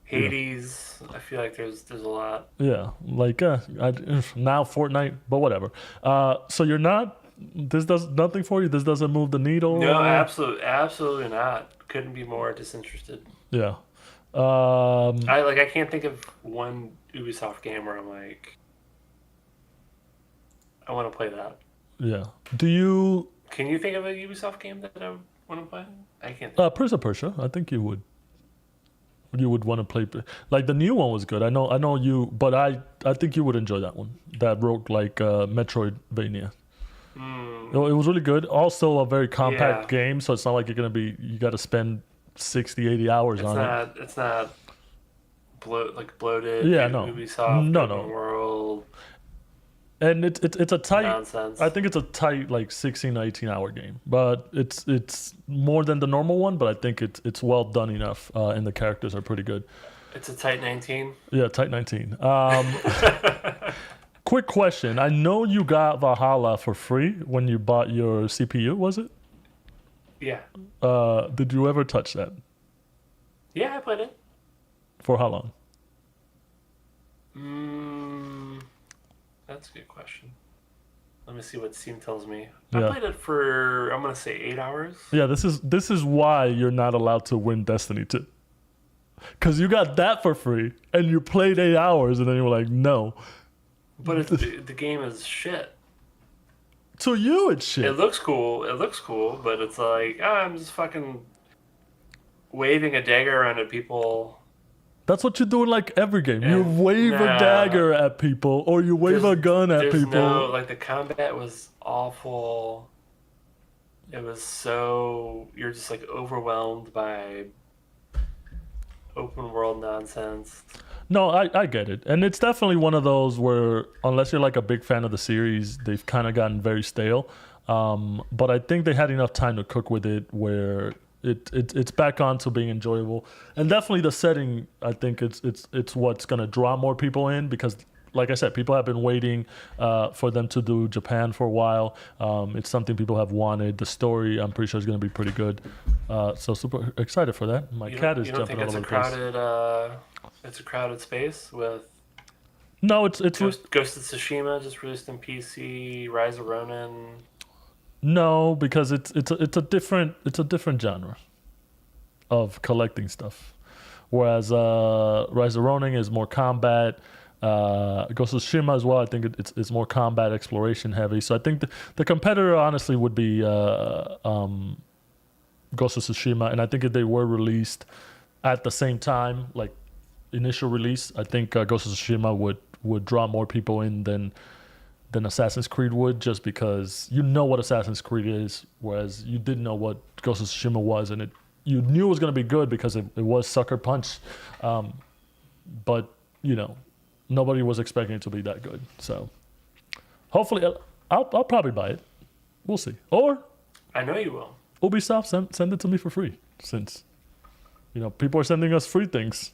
Hades, I feel like there's a lot. Yeah, like now Fortnite, but whatever. So you're not this does nothing for you. This doesn't move the needle. No, absolutely not. Couldn't be more disinterested. Yeah. I can't think of one Ubisoft game where I'm like, I want to play that. Yeah. Do you? Can you think of a Ubisoft game that I want to play? I can't. Think. Prince of Persia. I think you would. You would want to play. Like the new one was good. I know you, but I think you would enjoy that one. That rogue like Metroidvania. It was really good. Also a very compact game, so it's not like you got to spend 60, 80 hours on it. It's not bloated. Yeah, no. Ubisoft, No. open world. And it's a tight Nonsense. I think it's a tight like 16 to 18 hour game. But it's more than the normal one, but I think it's well done enough and the characters are pretty good. It's a tight 19. Yeah, tight 19. Quick question. I know you got Valhalla for free when you bought your CPU, was it? Yeah. Did you ever touch that? Yeah, I played it. For how long? That's a good question. Let me see what Steam tells me. Yeah. I played it for, I'm gonna say 8 hours. Yeah, this is why you're not allowed to win Destiny 2. Because you got that for free and you played 8 hours and then you were like, no. But the game is shit. To you, it's shit. It looks cool, but it's like, I'm just fucking waving a dagger around at people. That's what you do in like every game. You wave a dagger at people or you wave a gun at people. No, like the combat was awful. It was so, you're just like overwhelmed by open world nonsense. No, I get it. And it's definitely one of those where, unless you're like a big fan of the series, they've kind of gotten very stale. But I think they had enough time to cook with it where it's back on to being enjoyable. And definitely the setting, I think it's what's going to draw more people in because, like I said, people have been waiting for them to do Japan for a while. It's something people have wanted. The story, I'm pretty sure, is going to be pretty good. So super excited for that. My cat is jumping all over the place. It's a crowded space with. No, it's Ghost of Tsushima just released on PC. Rise of Ronin. No, because it's a different genre of collecting stuff. Whereas Rise of Ronin is more combat. Ghost of Tsushima as well. I think it's more combat exploration heavy. So I think the competitor honestly would be Ghost of Tsushima, and I think if they were released at the same time, like initial release, I think Ghost of Tsushima would draw more people in than Assassin's Creed would, just because you know what Assassin's Creed is, whereas you didn't know what Ghost of Tsushima was, and you knew it was going to be good because it was Sucker Punch, but nobody was expecting it to be that good. So hopefully, I'll probably buy it. We'll see. Or I know you will. Ubisoft send it to me for free, since people are sending us free things.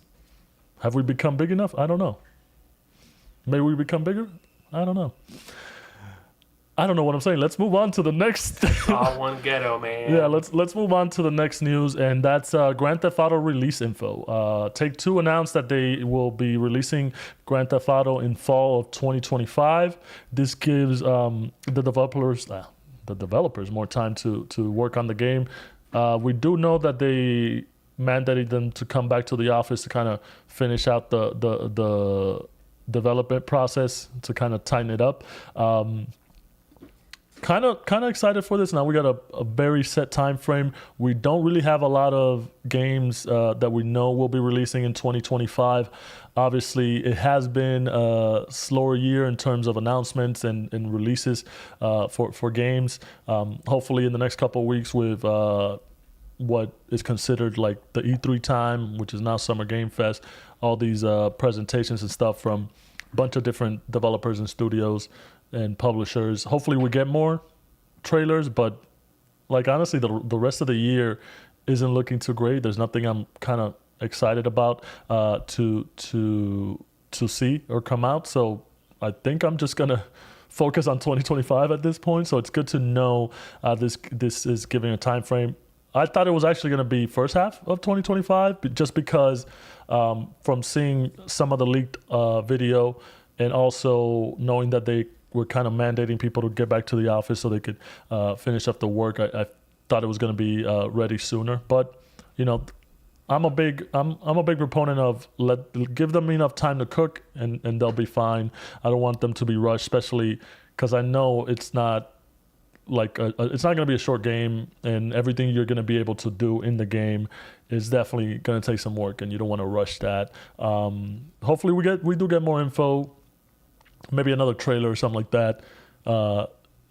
Have we become big enough? I don't know. May we become bigger? I don't know. I don't know what I'm saying. Let's move on to the next. All one ghetto, man. Yeah, let's move on to the next news, and that's Grand Theft Auto release info. Take-Two announced that they will be releasing Grand Theft Auto in fall of 2025. This gives the developers more time to work on the game. We do know that they mandated them to come back to the office to kind of finish out the development process to kind of tighten it up. Kind of excited for this. Now we got a very set time frame. We don't really have a lot of games that we know will be releasing in 2025. Obviously, it has been a slower year in terms of announcements and releases for games. Hopefully in the next couple of weeks with what is considered like the E3 time, which is now Summer Game Fest, all these presentations and stuff from a bunch of different developers and studios and publishers. Hopefully we get more trailers, but like honestly, the rest of the year isn't looking too great. There's nothing I'm kind of excited about to see or come out. So I think I'm just gonna focus on 2025 at this point. So it's good to know this is giving a time frame. I thought it was actually going to be first half of 2025, just because from seeing some of the leaked video and also knowing that they we're kind of mandating people to get back to the office so they could finish up the work. I thought it was going to be ready sooner, but I'm a big proponent of give them enough time to cook and they'll be fine. I don't want them to be rushed, especially because I know it's not like it's not going to be a short game, and everything you're going to be able to do in the game is definitely going to take some work, and you don't want to rush that. Hopefully we do get more info, maybe another trailer or something like that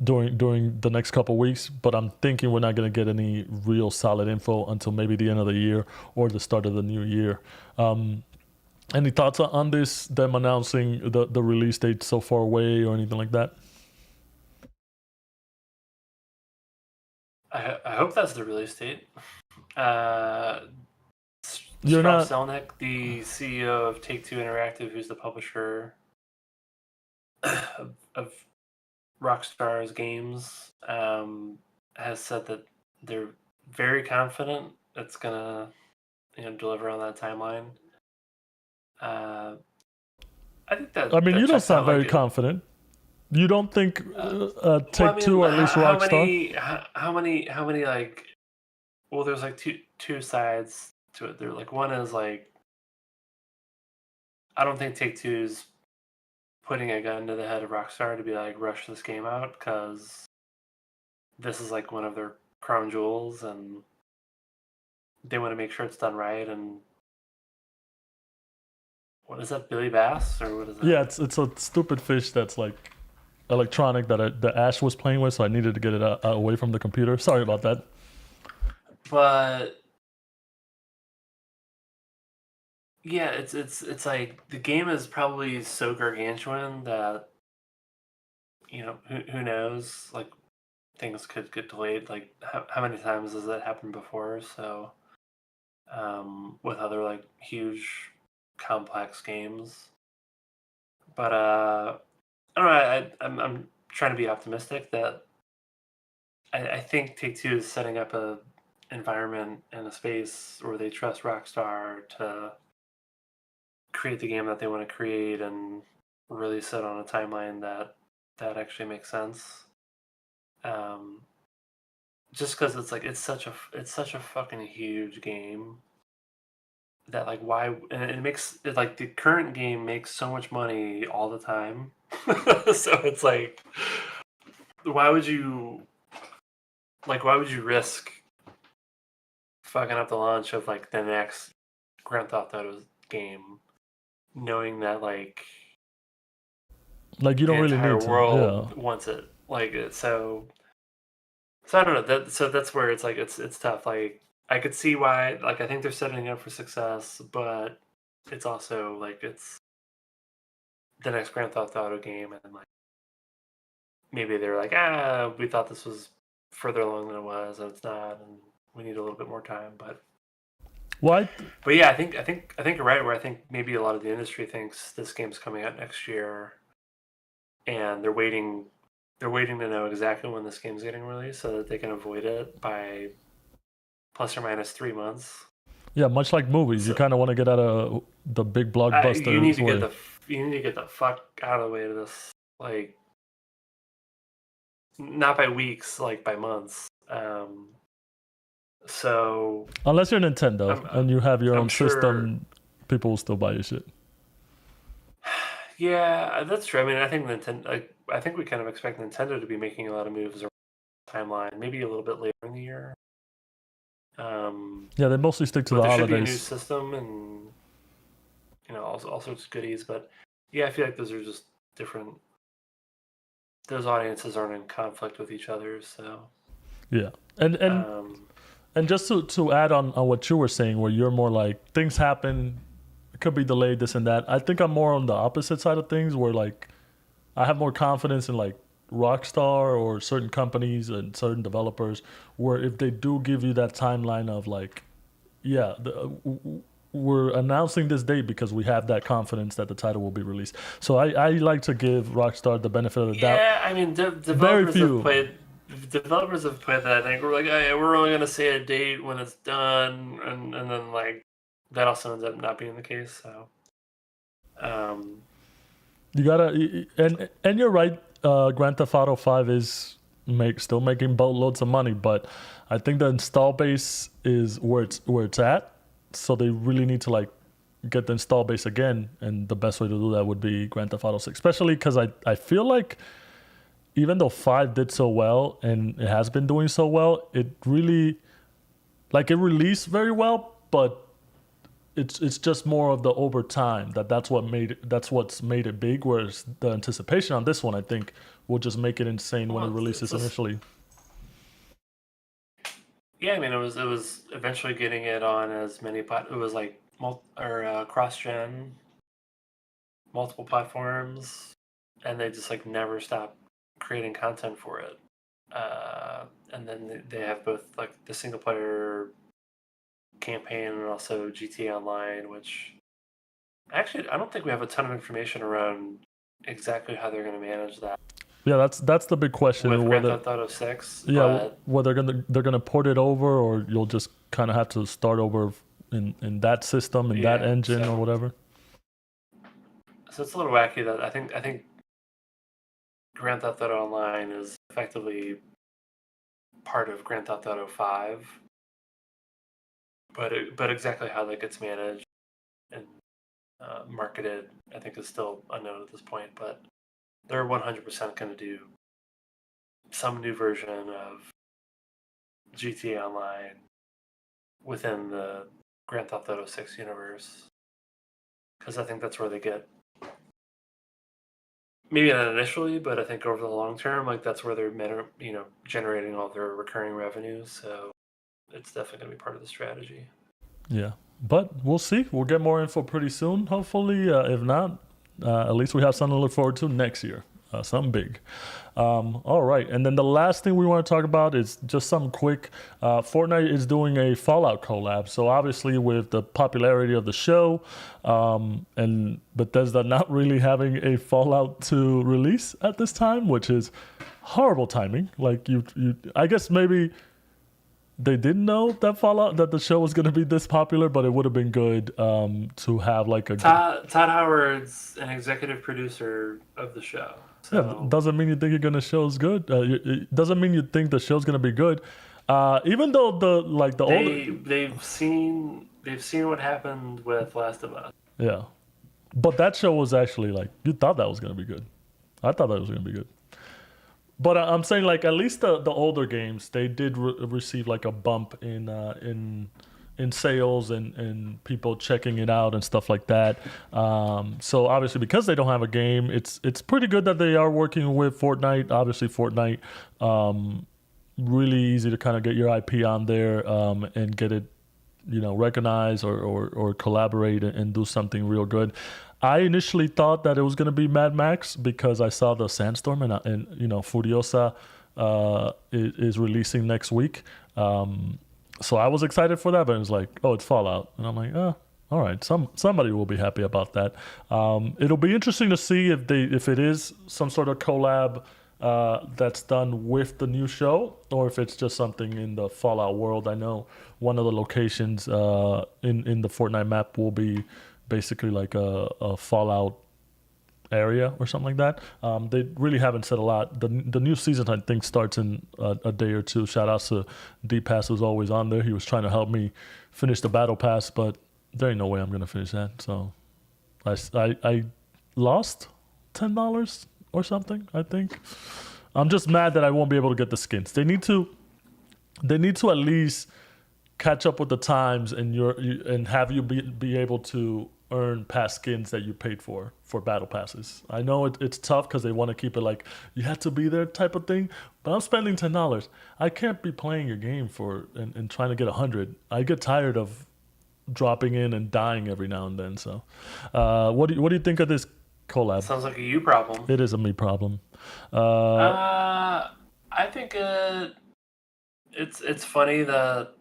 during the next couple of weeks, but I'm thinking we're not going to get any real solid info until maybe the end of the year or the start of the new year. Any thoughts on this, them announcing the release date so far away or anything like that? I hope that's the release date. You're Strauss not. Zelnick, the CEO of Take-Two Interactive, who's the publisher of Rockstar's games, has said that they're very confident it's gonna deliver on that timeline. I think that. I mean, that you don't checks out sound very like confident. You don't think Take-Two or at least how Rockstar? how many like? Well, there's like two sides to it. There like one is like I don't think Take-Two's putting a gun to the head of Rockstar to be like rush this game out because this is like one of their crown jewels and they want to make sure it's done right. And what is that, Billy Bass or what is that? Yeah, it's a stupid fish that's like electronic that the Ash was playing with, so I needed to get it away from the computer. Sorry about that. But yeah, it's like the game is probably so gargantuan that who knows, like things could get delayed. Like how many times has that happened before? So with other like huge complex games. But I don't know. I'm trying to be optimistic that I think Take-Two is setting up a environment and a space where they trust Rockstar to create the game that they want to create and release it on a timeline that actually makes sense. Just because it's like it's such a fucking huge game that like why and it makes it like the current game makes so much money all the time. So it's like why would you risk fucking up the launch of like the next Grand Theft Auto game knowing that like Like you the don't really entire need to. world Yeah. wants it like it so I don't know that's where it's like it's tough. Like I could see why, like I think they're setting up for success, but it's also like it's the next Grand Theft Auto game, and like maybe they're like, we thought this was further along than it was, and it's not, and we need a little bit more time. Why? But yeah, I think you're right. Where I think maybe a lot of the industry thinks this game's coming out next year, and they're waiting. They're waiting to know exactly when this game's getting released so that they can avoid it by plus or minus 3 months. Yeah, much like movies, you So kind of want to get out of the big you need blockbusters to get way. the fuck out of the way to this, like not by weeks, like by months. So Unless you're Nintendo I'm and you have your I'm own sure. system, people will still buy your shit. Yeah, that's true. I mean, I think Nintendo. I think we kind of expect Nintendo to be making a lot of moves around the timeline, maybe a little bit later in the year. Yeah, they mostly stick to But the there should be a new holidays. system and all sorts of goodies. But yeah, I feel like those are just different. Those audiences aren't in conflict with each other, so Yeah, and and um, and just to add on what you were saying, where you're more like things happen, it could be delayed, this and that. I think I'm more on the opposite side of things, where like I have more confidence in like Rockstar or certain companies and certain developers, where if they do give you that timeline of like, yeah, we're announcing this date because we have that confidence that the title will be released. So I like to give Rockstar the benefit of the doubt. yeah, I mean, Very few. developers have played that. I think we're like, oh, yeah, we're only gonna say a date when it's done, and then like that also ends up not being the case. So, um, You gotta, and you're right. Grand Theft Auto 5 is still making boatloads of money, but I think the install base is where it's at. So they really need to like get the install base again, and the best way to do that would be Grand Theft Auto 6, especially because I feel like even though 5 did so well and it has been doing so well, it really like it released very well, but it's just more of the over time that's what's made it big. Whereas the anticipation on this one, I think, will just make it insane when it releases initially. Yeah, I mean, it was eventually getting it on as many it was like cross-gen, multiple platforms, and they just like never stopped creating content for it. And then they have both like the single player campaign and also GTA Online, which actually I don't think we have a ton of information around exactly how they're going to manage that. Yeah, that's the big question. With Grand Whether Theft Auto 6, yeah, whether they're gonna port it over, or you'll just kind of have to start over in that system, in that engine, or whatever. So it's a little wacky that I think Grand Theft Auto Online is effectively part of Grand Theft Auto 5, but exactly how that gets managed and marketed, I think, is still unknown at this point. But they're 100% going to do some new version of GTA Online within the Grand Theft Auto 6 universe, because I think that's where they get, maybe not initially, but I think over the long term, like that's where they're generating all their recurring revenues. So it's definitely going to be part of the strategy. Yeah, but we'll see. We'll get more info pretty soon, hopefully. If not, at least we have something to look forward to next year. Something big. All right, and then the last thing we want to talk about is just something quick. Fortnite is doing a Fallout collab. So obviously, with the popularity of the show, and Bethesda not really having a Fallout to release at this time, which is horrible timing. Like I guess maybe they didn't know that the show was going to be this popular, but it would have been good to have like a Todd Howard's an executive producer of the show. So. Yeah, doesn't mean you think you're gonna show's good. It doesn't mean you think the show's gonna be good. Even though they've seen what happened with Last of Us. Yeah, but that show was actually like, you thought that was gonna be good. I thought that was gonna be good. But I'm saying, like, at least the older games, they did receive like a bump in sales and people checking it out and stuff like that. So obviously, because they don't have a game, it's pretty good that they are working with Fortnite. Obviously, Fortnite, really easy to kind of get your IP on there and get it, recognized or collaborate and do something real good. I initially thought that it was going to be Mad Max because I saw the Sandstorm and Furiosa is releasing next week. So I was excited for that, but it was like, oh, it's Fallout. And I'm like, oh, all right, somebody will be happy about that. It'll be interesting to see if it is some sort of collab that's done with the new show, or if it's just something in the Fallout world. I know one of the locations in the Fortnite map will be basically like a Fallout area or something like that. They really haven't said a lot. The new season, I think, starts in a day or two. Shout out to D-Pass, who's always on there. He was trying to help me finish the battle pass, but there ain't no way I'm gonna finish that. So I lost $10 or something, I think. I'm just mad that I won't be able to get the skins. They need to at least catch up with the times and have you be able to earn past skins that you paid for battle passes. I know it's tough because they want to keep it like you have to be there type of thing, but I'm spending $10. I can't be playing your game and trying to get 100. I get tired of dropping in and dying every now and then. So what do you think of this collab? Sounds like a you problem. It is a me problem. I think it's funny that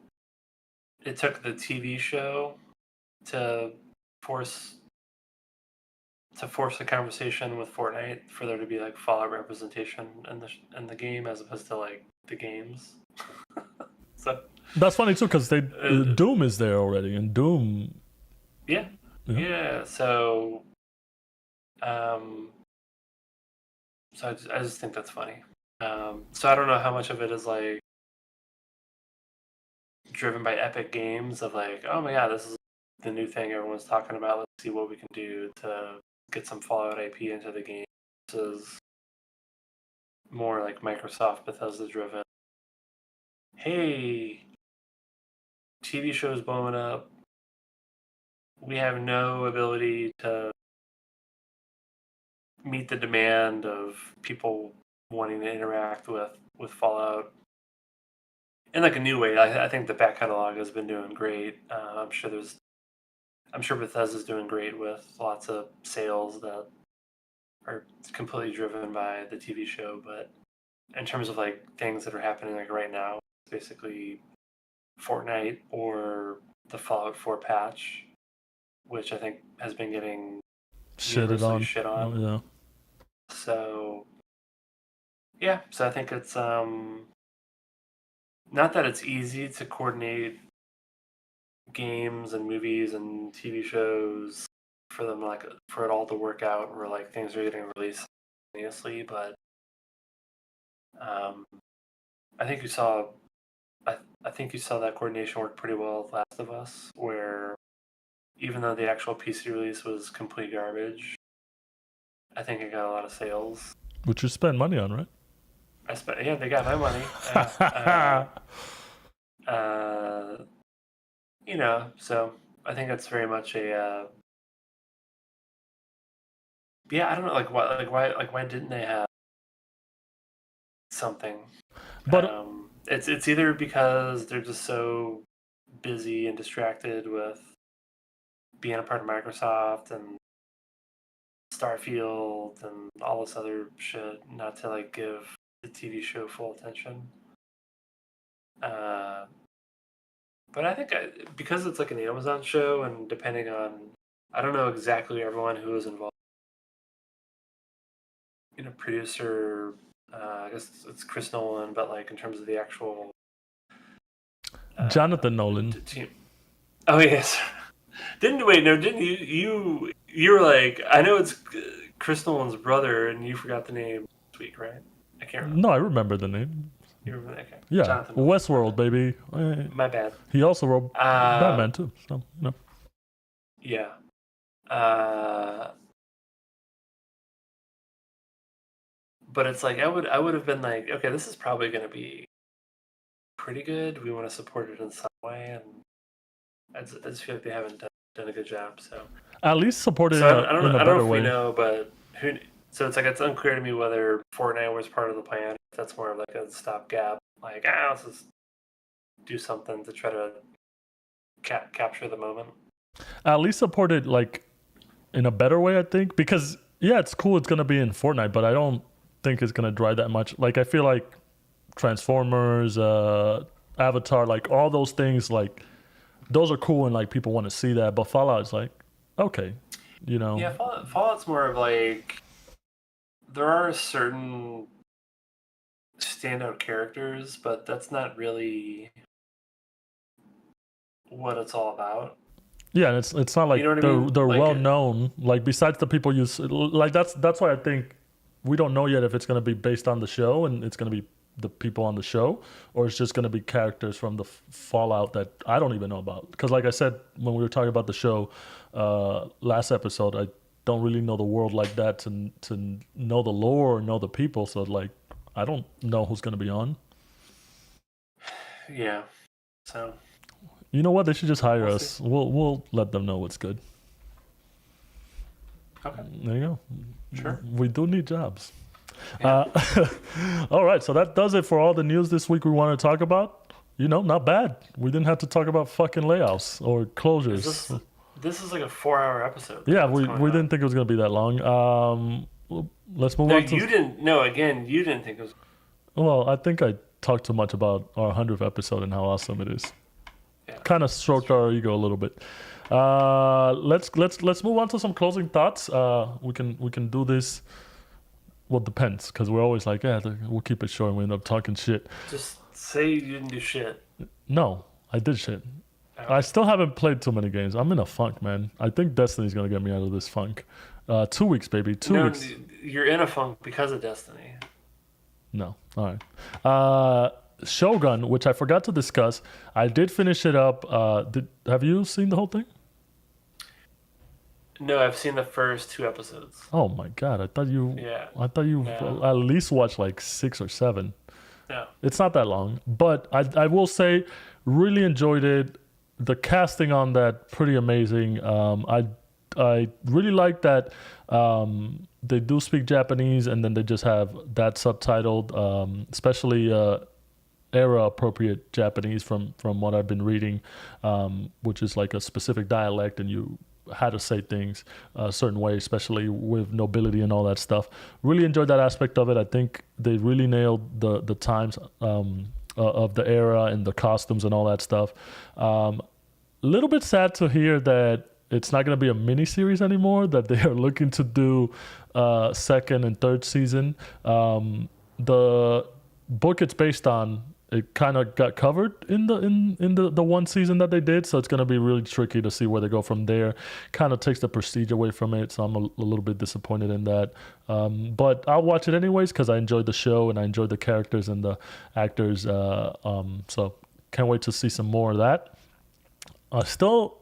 it took the TV show to force a conversation with Fortnite for there to be like Fallout representation in the game as opposed to like the games. So that's funny too because Doom is there already, and Doom. Yeah. So, So I just think that's funny. So I don't know how much of it is like driven by Epic Games of like, oh my god, this is the new thing everyone's talking about. Let's see what we can do to get some Fallout IP into the game. Versus more like Microsoft Bethesda driven. Hey, TV shows blowing up. We have no ability to meet the demand of people wanting to interact with Fallout in like a new way. I think the back catalog has been doing great. I'm sure Bethesda's doing great with lots of sales that are completely driven by the TV show. But in terms of like things that are happening like right now, it's basically Fortnite or the Fallout 4 patch, which I think has been getting universally shit on. Oh, yeah. So yeah, so I think it's not that it's easy to coordinate games and movies and TV shows for them like for it all to work out where like things are getting released simultaneously, but I think you saw I think you saw that coordination work pretty well with Last of Us, where even though the actual PC release was complete garbage, I think it got a lot of sales. Which you spend money on, right? Yeah, they got my money. You know, so I think that's very much a yeah. I don't know, why didn't they have something? But It's either because they're just so busy and distracted with being a part of Microsoft and Starfield and all this other shit, not to like give the TV show full attention. But I think because it's like an Amazon show, and depending on, I don't know exactly everyone who is involved. You know, producer, I guess it's Chris Nolan, but like in terms of the actual Jonathan Nolan. Team. Oh yes. Didn't you were like, I know it's Chris Nolan's brother, and you forgot the name this week, right? I can't remember. No, I remember the name. You remember? Okay. Yeah, Jonathan Westworld, baby. My bad. He also wrote Batman too, so you know. Yeah. But it's like I would have been like, okay, this is probably going to be pretty good. We want to support it in some way, and I just feel like they haven't done a good job. So at least support it so in I don't a know better if way. we know, but who? So it's like it's unclear to me whether Fortnite was part of the plan. If that's more of like a stopgap, like let's just do something to try to capture the moment. At least support it like in a better way, I think, because yeah, it's cool. It's gonna be in Fortnite, but I don't think it's gonna drive that much. Like I feel like Transformers, Avatar, like all those things, like those are cool and like people want to see that. But Fallout is like, okay, you know. Yeah, Fallout's more of like there are certain standout characters, but that's not really what it's all about. Yeah, and it's not like you know what I mean? They're like, well known. Like besides the people you like, that's why I think we don't know yet if it's gonna be based on the show and it's gonna be the people on the show, or it's just gonna be characters from the Fallout that I don't even know about. Because like I said when we were talking about the show last episode, I don't really know the world like that to know the lore or know the people. So like I don't know who's gonna be on. Yeah. So. You know what? They should just hire us. We'll let them know what's good. Okay. There you go. Sure. We do need jobs. Yeah. All right. So that does it for all the news this week we want to talk about. You know, not bad. We didn't have to talk about fucking layoffs or closures. This is like a 4-hour episode. Yeah, we didn't think it was going to be that long. Let's move on to... You didn't think it was... Well, I think I talked too much about our 100th episode and how awesome it is. Yeah, kind of stroked our ego a little bit. Let's move on to some closing thoughts. We can do this. Well, depends, because we're always like, yeah, we'll keep it short and we end up talking shit. Just say you didn't do shit. No, I did shit. Okay. I still haven't played too many games. I'm in a funk, man. I think Destiny's gonna get me out of this funk. 2 weeks, baby. 2 weeks. You're in a funk because of Destiny. No. All right. Shogun, which I forgot to discuss. I did finish it up. Have you seen the whole thing? No, I've seen the first 2 episodes. Oh my god! I thought you. Yeah. I thought you No. at least watched like 6 or 7. No. It's not that long, but I will say, really enjoyed it. The casting on that pretty amazing. I really like that they do speak Japanese, and then they just have that subtitled, especially era appropriate Japanese from what I've been reading, which is like a specific dialect, and you had to say things a certain way, especially with nobility and all that stuff. Really enjoyed that aspect of it. I think they really nailed the times of the era and the costumes and all that stuff. Little bit sad to hear that it's not going to be a mini series anymore. That they are looking to do second and third season. The book it's based on, it kind of got covered in the one season that they did, so it's going to be really tricky to see where they go from there. Kind of takes the prestige away from it, so I'm a little bit disappointed in that. But I'll watch it anyways because I enjoyed the show and I enjoyed the characters and the actors. So can't wait to see some more of that. Still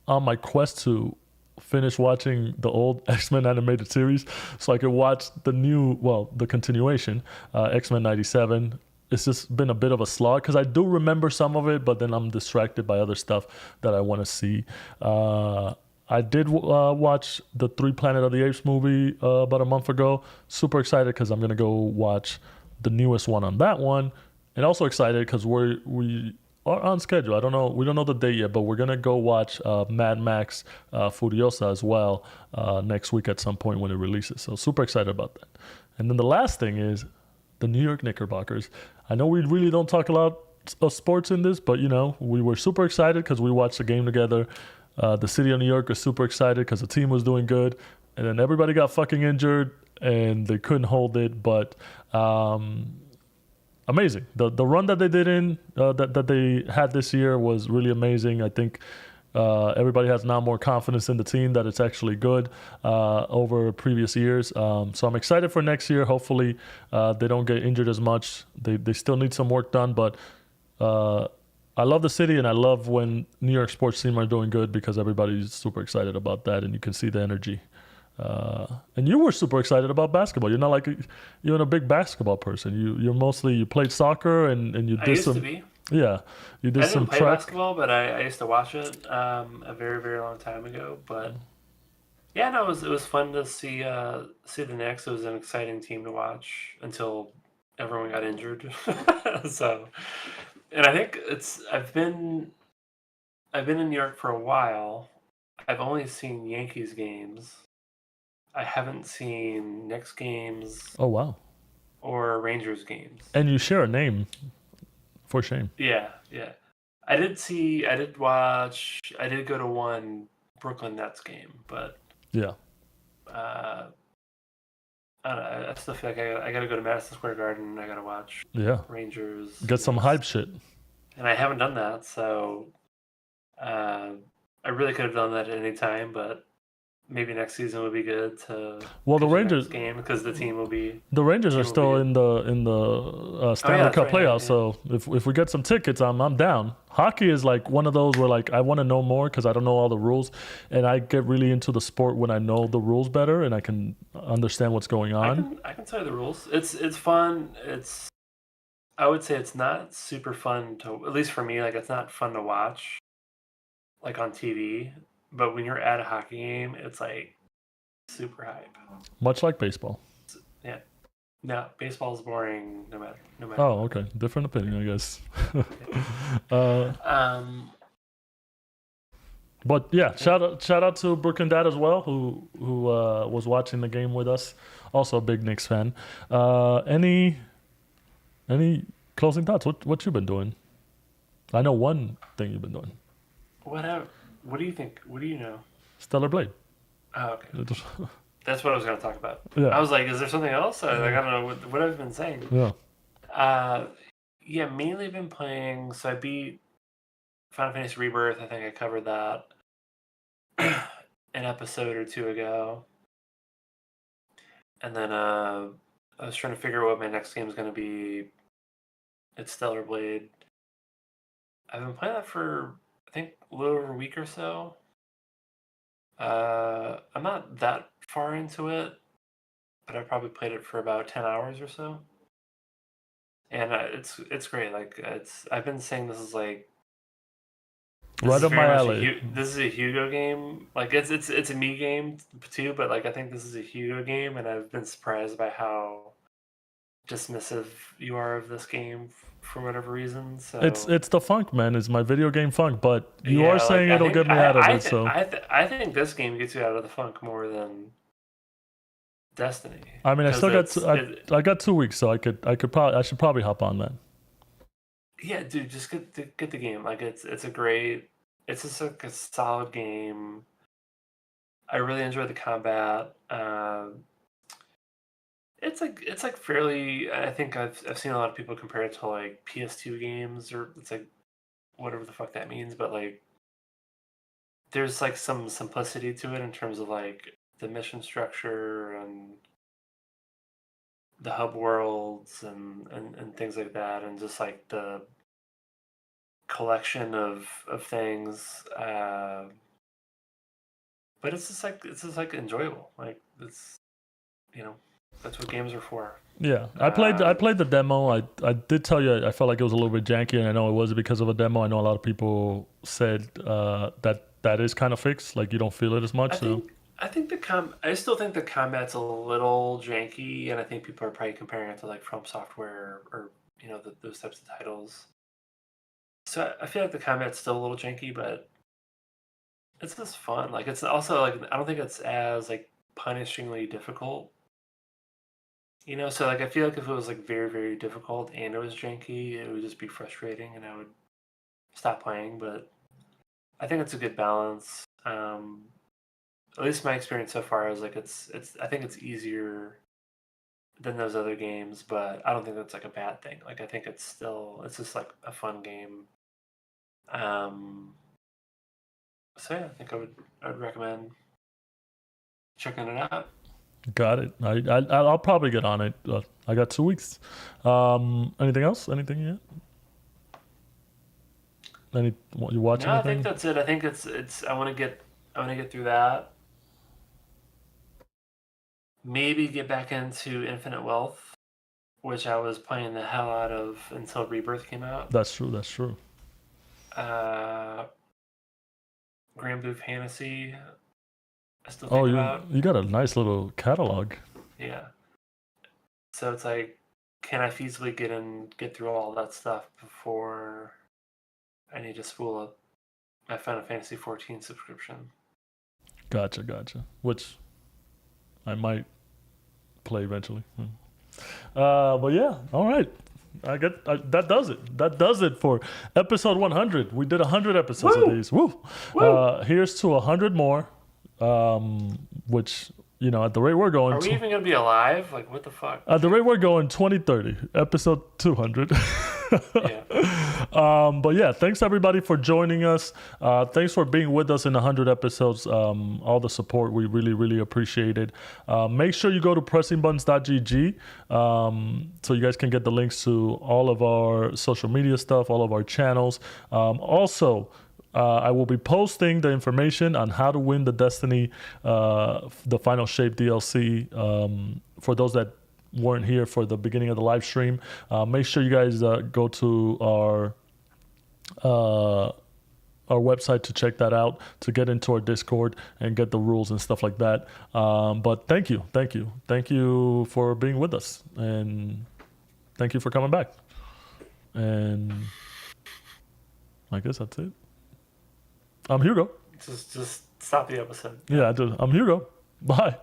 on my quest to finish watching the old X-Men animated series so I could watch the continuation, X-Men 97. It's just been a bit of a slog because I do remember some of it, but then I'm distracted by other stuff that I want to see. I did watch the 3 Planet of the Apes movie about a month ago. Super excited because I'm going to go watch the newest one on that one. And also excited because we are on schedule. We don't know the date yet, but we're going to go watch Mad Max Furiosa as well next week at some point when it releases. So super excited about that. And then the last thing is the New York Knickerbockers. I know we really don't talk a lot of sports in this, but we were super excited because we watched the game together. The city of New York was super excited because the team was doing good, and then everybody got fucking injured and they couldn't hold it. But amazing. The run that they did that they had this year was really amazing. I think everybody has now more confidence in the team that it's actually good over previous years. So I'm excited for next year. Hopefully they don't get injured as much. They still need some work done, but I love the city and I love when New York sports team are doing good because everybody's super excited about that and you can see the energy. And you were super excited about basketball. You're not like you're a big basketball person. You're mostly you played soccer and you did I used some to be. yeah you did I some didn't play track. basketball, but I used to watch it a very, very long time ago. But yeah, no, it was fun to see the Knicks. It was an exciting team to watch until everyone got injured. So, and I think I've been in New York for a while. I've only seen Yankees games. I haven't seen Knicks games Oh wow! or Rangers games. And you share a name, for shame. Yeah, yeah. I did go to one Brooklyn Nets game, but Yeah, uh, I don't know. I still feel like I gotta go to Madison Square Garden and I gotta watch yeah. Rangers Get some Knicks. hype shit. And I haven't done that, so uh, I really could have done that at any time, but maybe next season would be good to Well, catch the next game because the Rangers are still good. in the Oh Stanley yeah, that's Cup right. Yeah, playoffs. yeah. So if we get some tickets, I'm down. Hockey is like one of those where like I want to know more because I don't know all the rules, and I get really into the sport when I know the rules better and I can understand what's going I on. can I can tell you the rules. It's fun. I would say it's not super fun to, at least for me, like it's not fun to watch like on TV. But when you're at a hockey game, it's like super hype. Much like baseball. Yeah. No, baseball's boring no matter Oh, what. okay. Different opinion, I guess. Yeah. uh, but yeah, shout out to Brooke and Dad as well, who was watching the game with us. Also a big Knicks fan. Any closing thoughts? What you been doing? I know one thing you've been doing. Whatever. What do you think? What do you know? Stellar Blade. Oh, okay. That's what I was going to talk about. I Yeah, was like, is there something else? I don't know what I've been saying. yeah. Uh, yeah, mainly been playing. So I beat Final Fantasy Rebirth. I think I covered that. an episode or two ago. And then I was trying to figure out what my next game is going to be. It's Stellar Blade. I've been playing that for, I think, a little over a week or so. I'm not that far into it, but I probably played it for about 10 hours or so. And it's great. Like I've been saying this is like right up my alley. This is a Hugo game. Like it's a me game too, but like I think this is a Hugo game, and I've been surprised by how dismissive you are of this game for whatever reason. So It's the funk, man. It's my video game funk, but you are saying it'll get me out of it. So I think this game gets you out of the funk more than Destiny. I mean, I got 2 weeks, so I should probably hop on that. Yeah, dude, just get the game. Like it's just like a solid game. I really enjoy the combat. It's like fairly. I think I've seen a lot of people compare it to like PS2 games, or it's like whatever the fuck that means. But like, there's like some simplicity to it in terms of like the mission structure and the hub worlds and things like that, and just like the collection of things. But it's just like enjoyable. Like it's that's what games are for. Yeah, I played the demo. I did tell you I felt like it was a little bit janky, and I know it was because of a demo. I know a lot of people said that is kind of fixed. Like you don't feel it as much. I still think the combat's a little janky, and I think people are probably comparing it to like From Software or those types of titles. So I feel like the combat's still a little janky, but it's just fun. Like it's also like I don't think it's as like punishingly difficult. So like I feel like if it was like very, very difficult and it was janky, it would just be frustrating and I would stop playing. But I think it's a good balance. At least my experience so far is like it's I think it's easier than those other games, but I don't think that's like a bad thing. Like I think it's just like a fun game. So yeah, I think I'd recommend checking it out. Got it. I'll probably get on it. I got 2 weeks. Anything else? Anything yet? You watching? No, anything? I think that's it. I think it's. I want to get through that. Maybe get back into Infinite Wealth, which I was playing the hell out of until Rebirth came out. That's true. Grand Blue Fantasy. I still think about. You got a nice little catalog. Yeah. So it's like, can I feasibly get through all that stuff before I need to spool up my Final Fantasy 14 subscription? Gotcha. Which I might play eventually. But yeah, all right. That does it. That does it for episode 100. We did 100 episodes of these. Woo! Here's to 100 more. Which at the rate we're going, are we even gonna be alive? Like what the fuck? At the rate we're going, 2030, episode 200. Yeah. But yeah, thanks everybody for joining us. Thanks for being with us in 100 episodes. All the support, we really, really appreciate it. Make sure you go to pressingbuttons.gg so you guys can get the links to all of our social media stuff, all of our channels. Also, I will be posting the information on how to win the Destiny, the Final Shape DLC. For those that weren't here for the beginning of the live stream, make sure you guys go to our website to check that out, to get into our Discord and get the rules and stuff like that. But thank you for being with us, and thank you for coming back. And I guess that's it. I'm Hugo. Just stop the episode. Yeah, I do. I'm Hugo. Bye.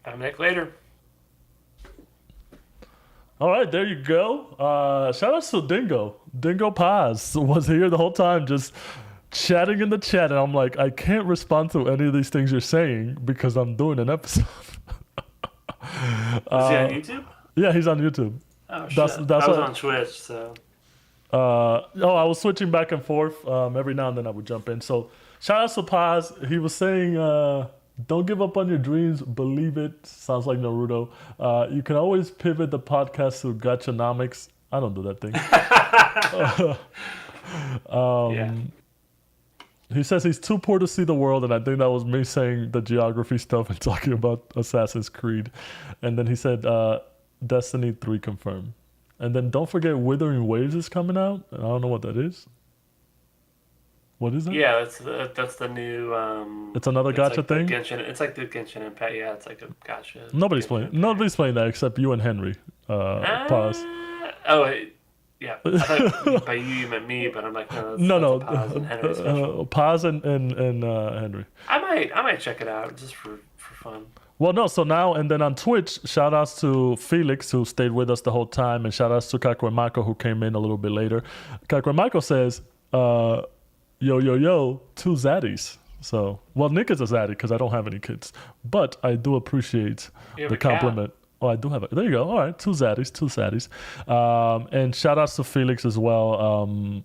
I'm Nick. Later. All right, there you go. Shout out to Dingo. Dingo Paz was here the whole time, just chatting in the chat, and I'm like, I can't respond to any of these things you're saying because I'm doing an episode. Is he on YouTube? Yeah, he's on YouTube. Oh shit! I was on Twitch, so. I was switching back and forth. Every now and then I would jump in. So Shout out to Paz. He was saying, don't give up on your dreams. Believe it. Sounds like Naruto. You can always pivot the podcast to gachanomics. I don't do that thing. Yeah. He says he's too poor to see the world, and I think that was me saying the geography stuff and talking about Assassin's Creed. And then he said, Destiny 3 confirmed. And then don't forget Withering Waves is coming out. I don't know what that is. What is it? Yeah, that's the new. It's another gacha like thing? It's like the Genshin Impact. Yeah, it's like a gacha. Nobody's Genshin playing. Impact. Nobody's playing that except you and Henry. Pause. Yeah. I thought by you meant me, but I'm like, no. No. Paz and Henry special. Paz and Henry. I might check it out just for fun. Well, no. So now and then on Twitch, shout outs to Felix who stayed with us the whole time, and shout outs to Kakwemako who came in a little bit later. Kakwemako says, yo, 2 zaddies. So, well, Nick is a zaddy because I don't have any kids, but I do appreciate the compliment. Oh, I do have it. There you go. All right, 2 zaddies. And shout outs to Felix as well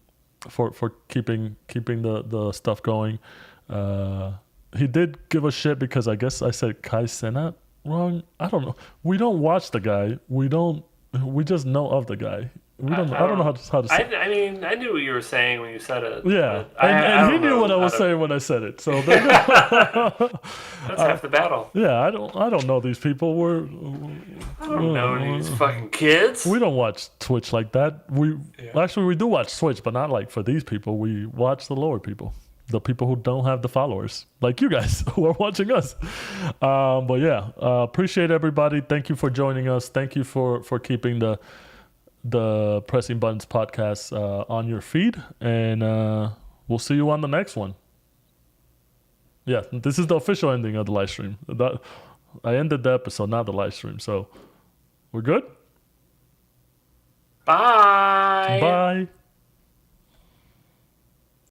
for keeping the stuff going. He did give a shit because I guess I said Kai Cenat wrong. I don't know. We don't watch the guy. We just know of the guy. I don't know how to say it. I mean, I knew what you were saying when you said it. Yeah, and he knew what I was saying when I said it. So that's half the battle. Yeah, I don't know these people. I don't know these fucking kids. We don't watch Twitch like that. Actually we do watch Twitch, but not like for these people. We watch the lower people, the people who don't have the followers, like you guys who are watching us. But yeah, appreciate everybody. Thank you for joining us. Thank you for keeping the Pressing Buttons podcast on your feed, and we'll see you on the next one. Yeah, this is the official ending of the live stream. I ended the episode, not the live stream. So we're good. Bye. Bye.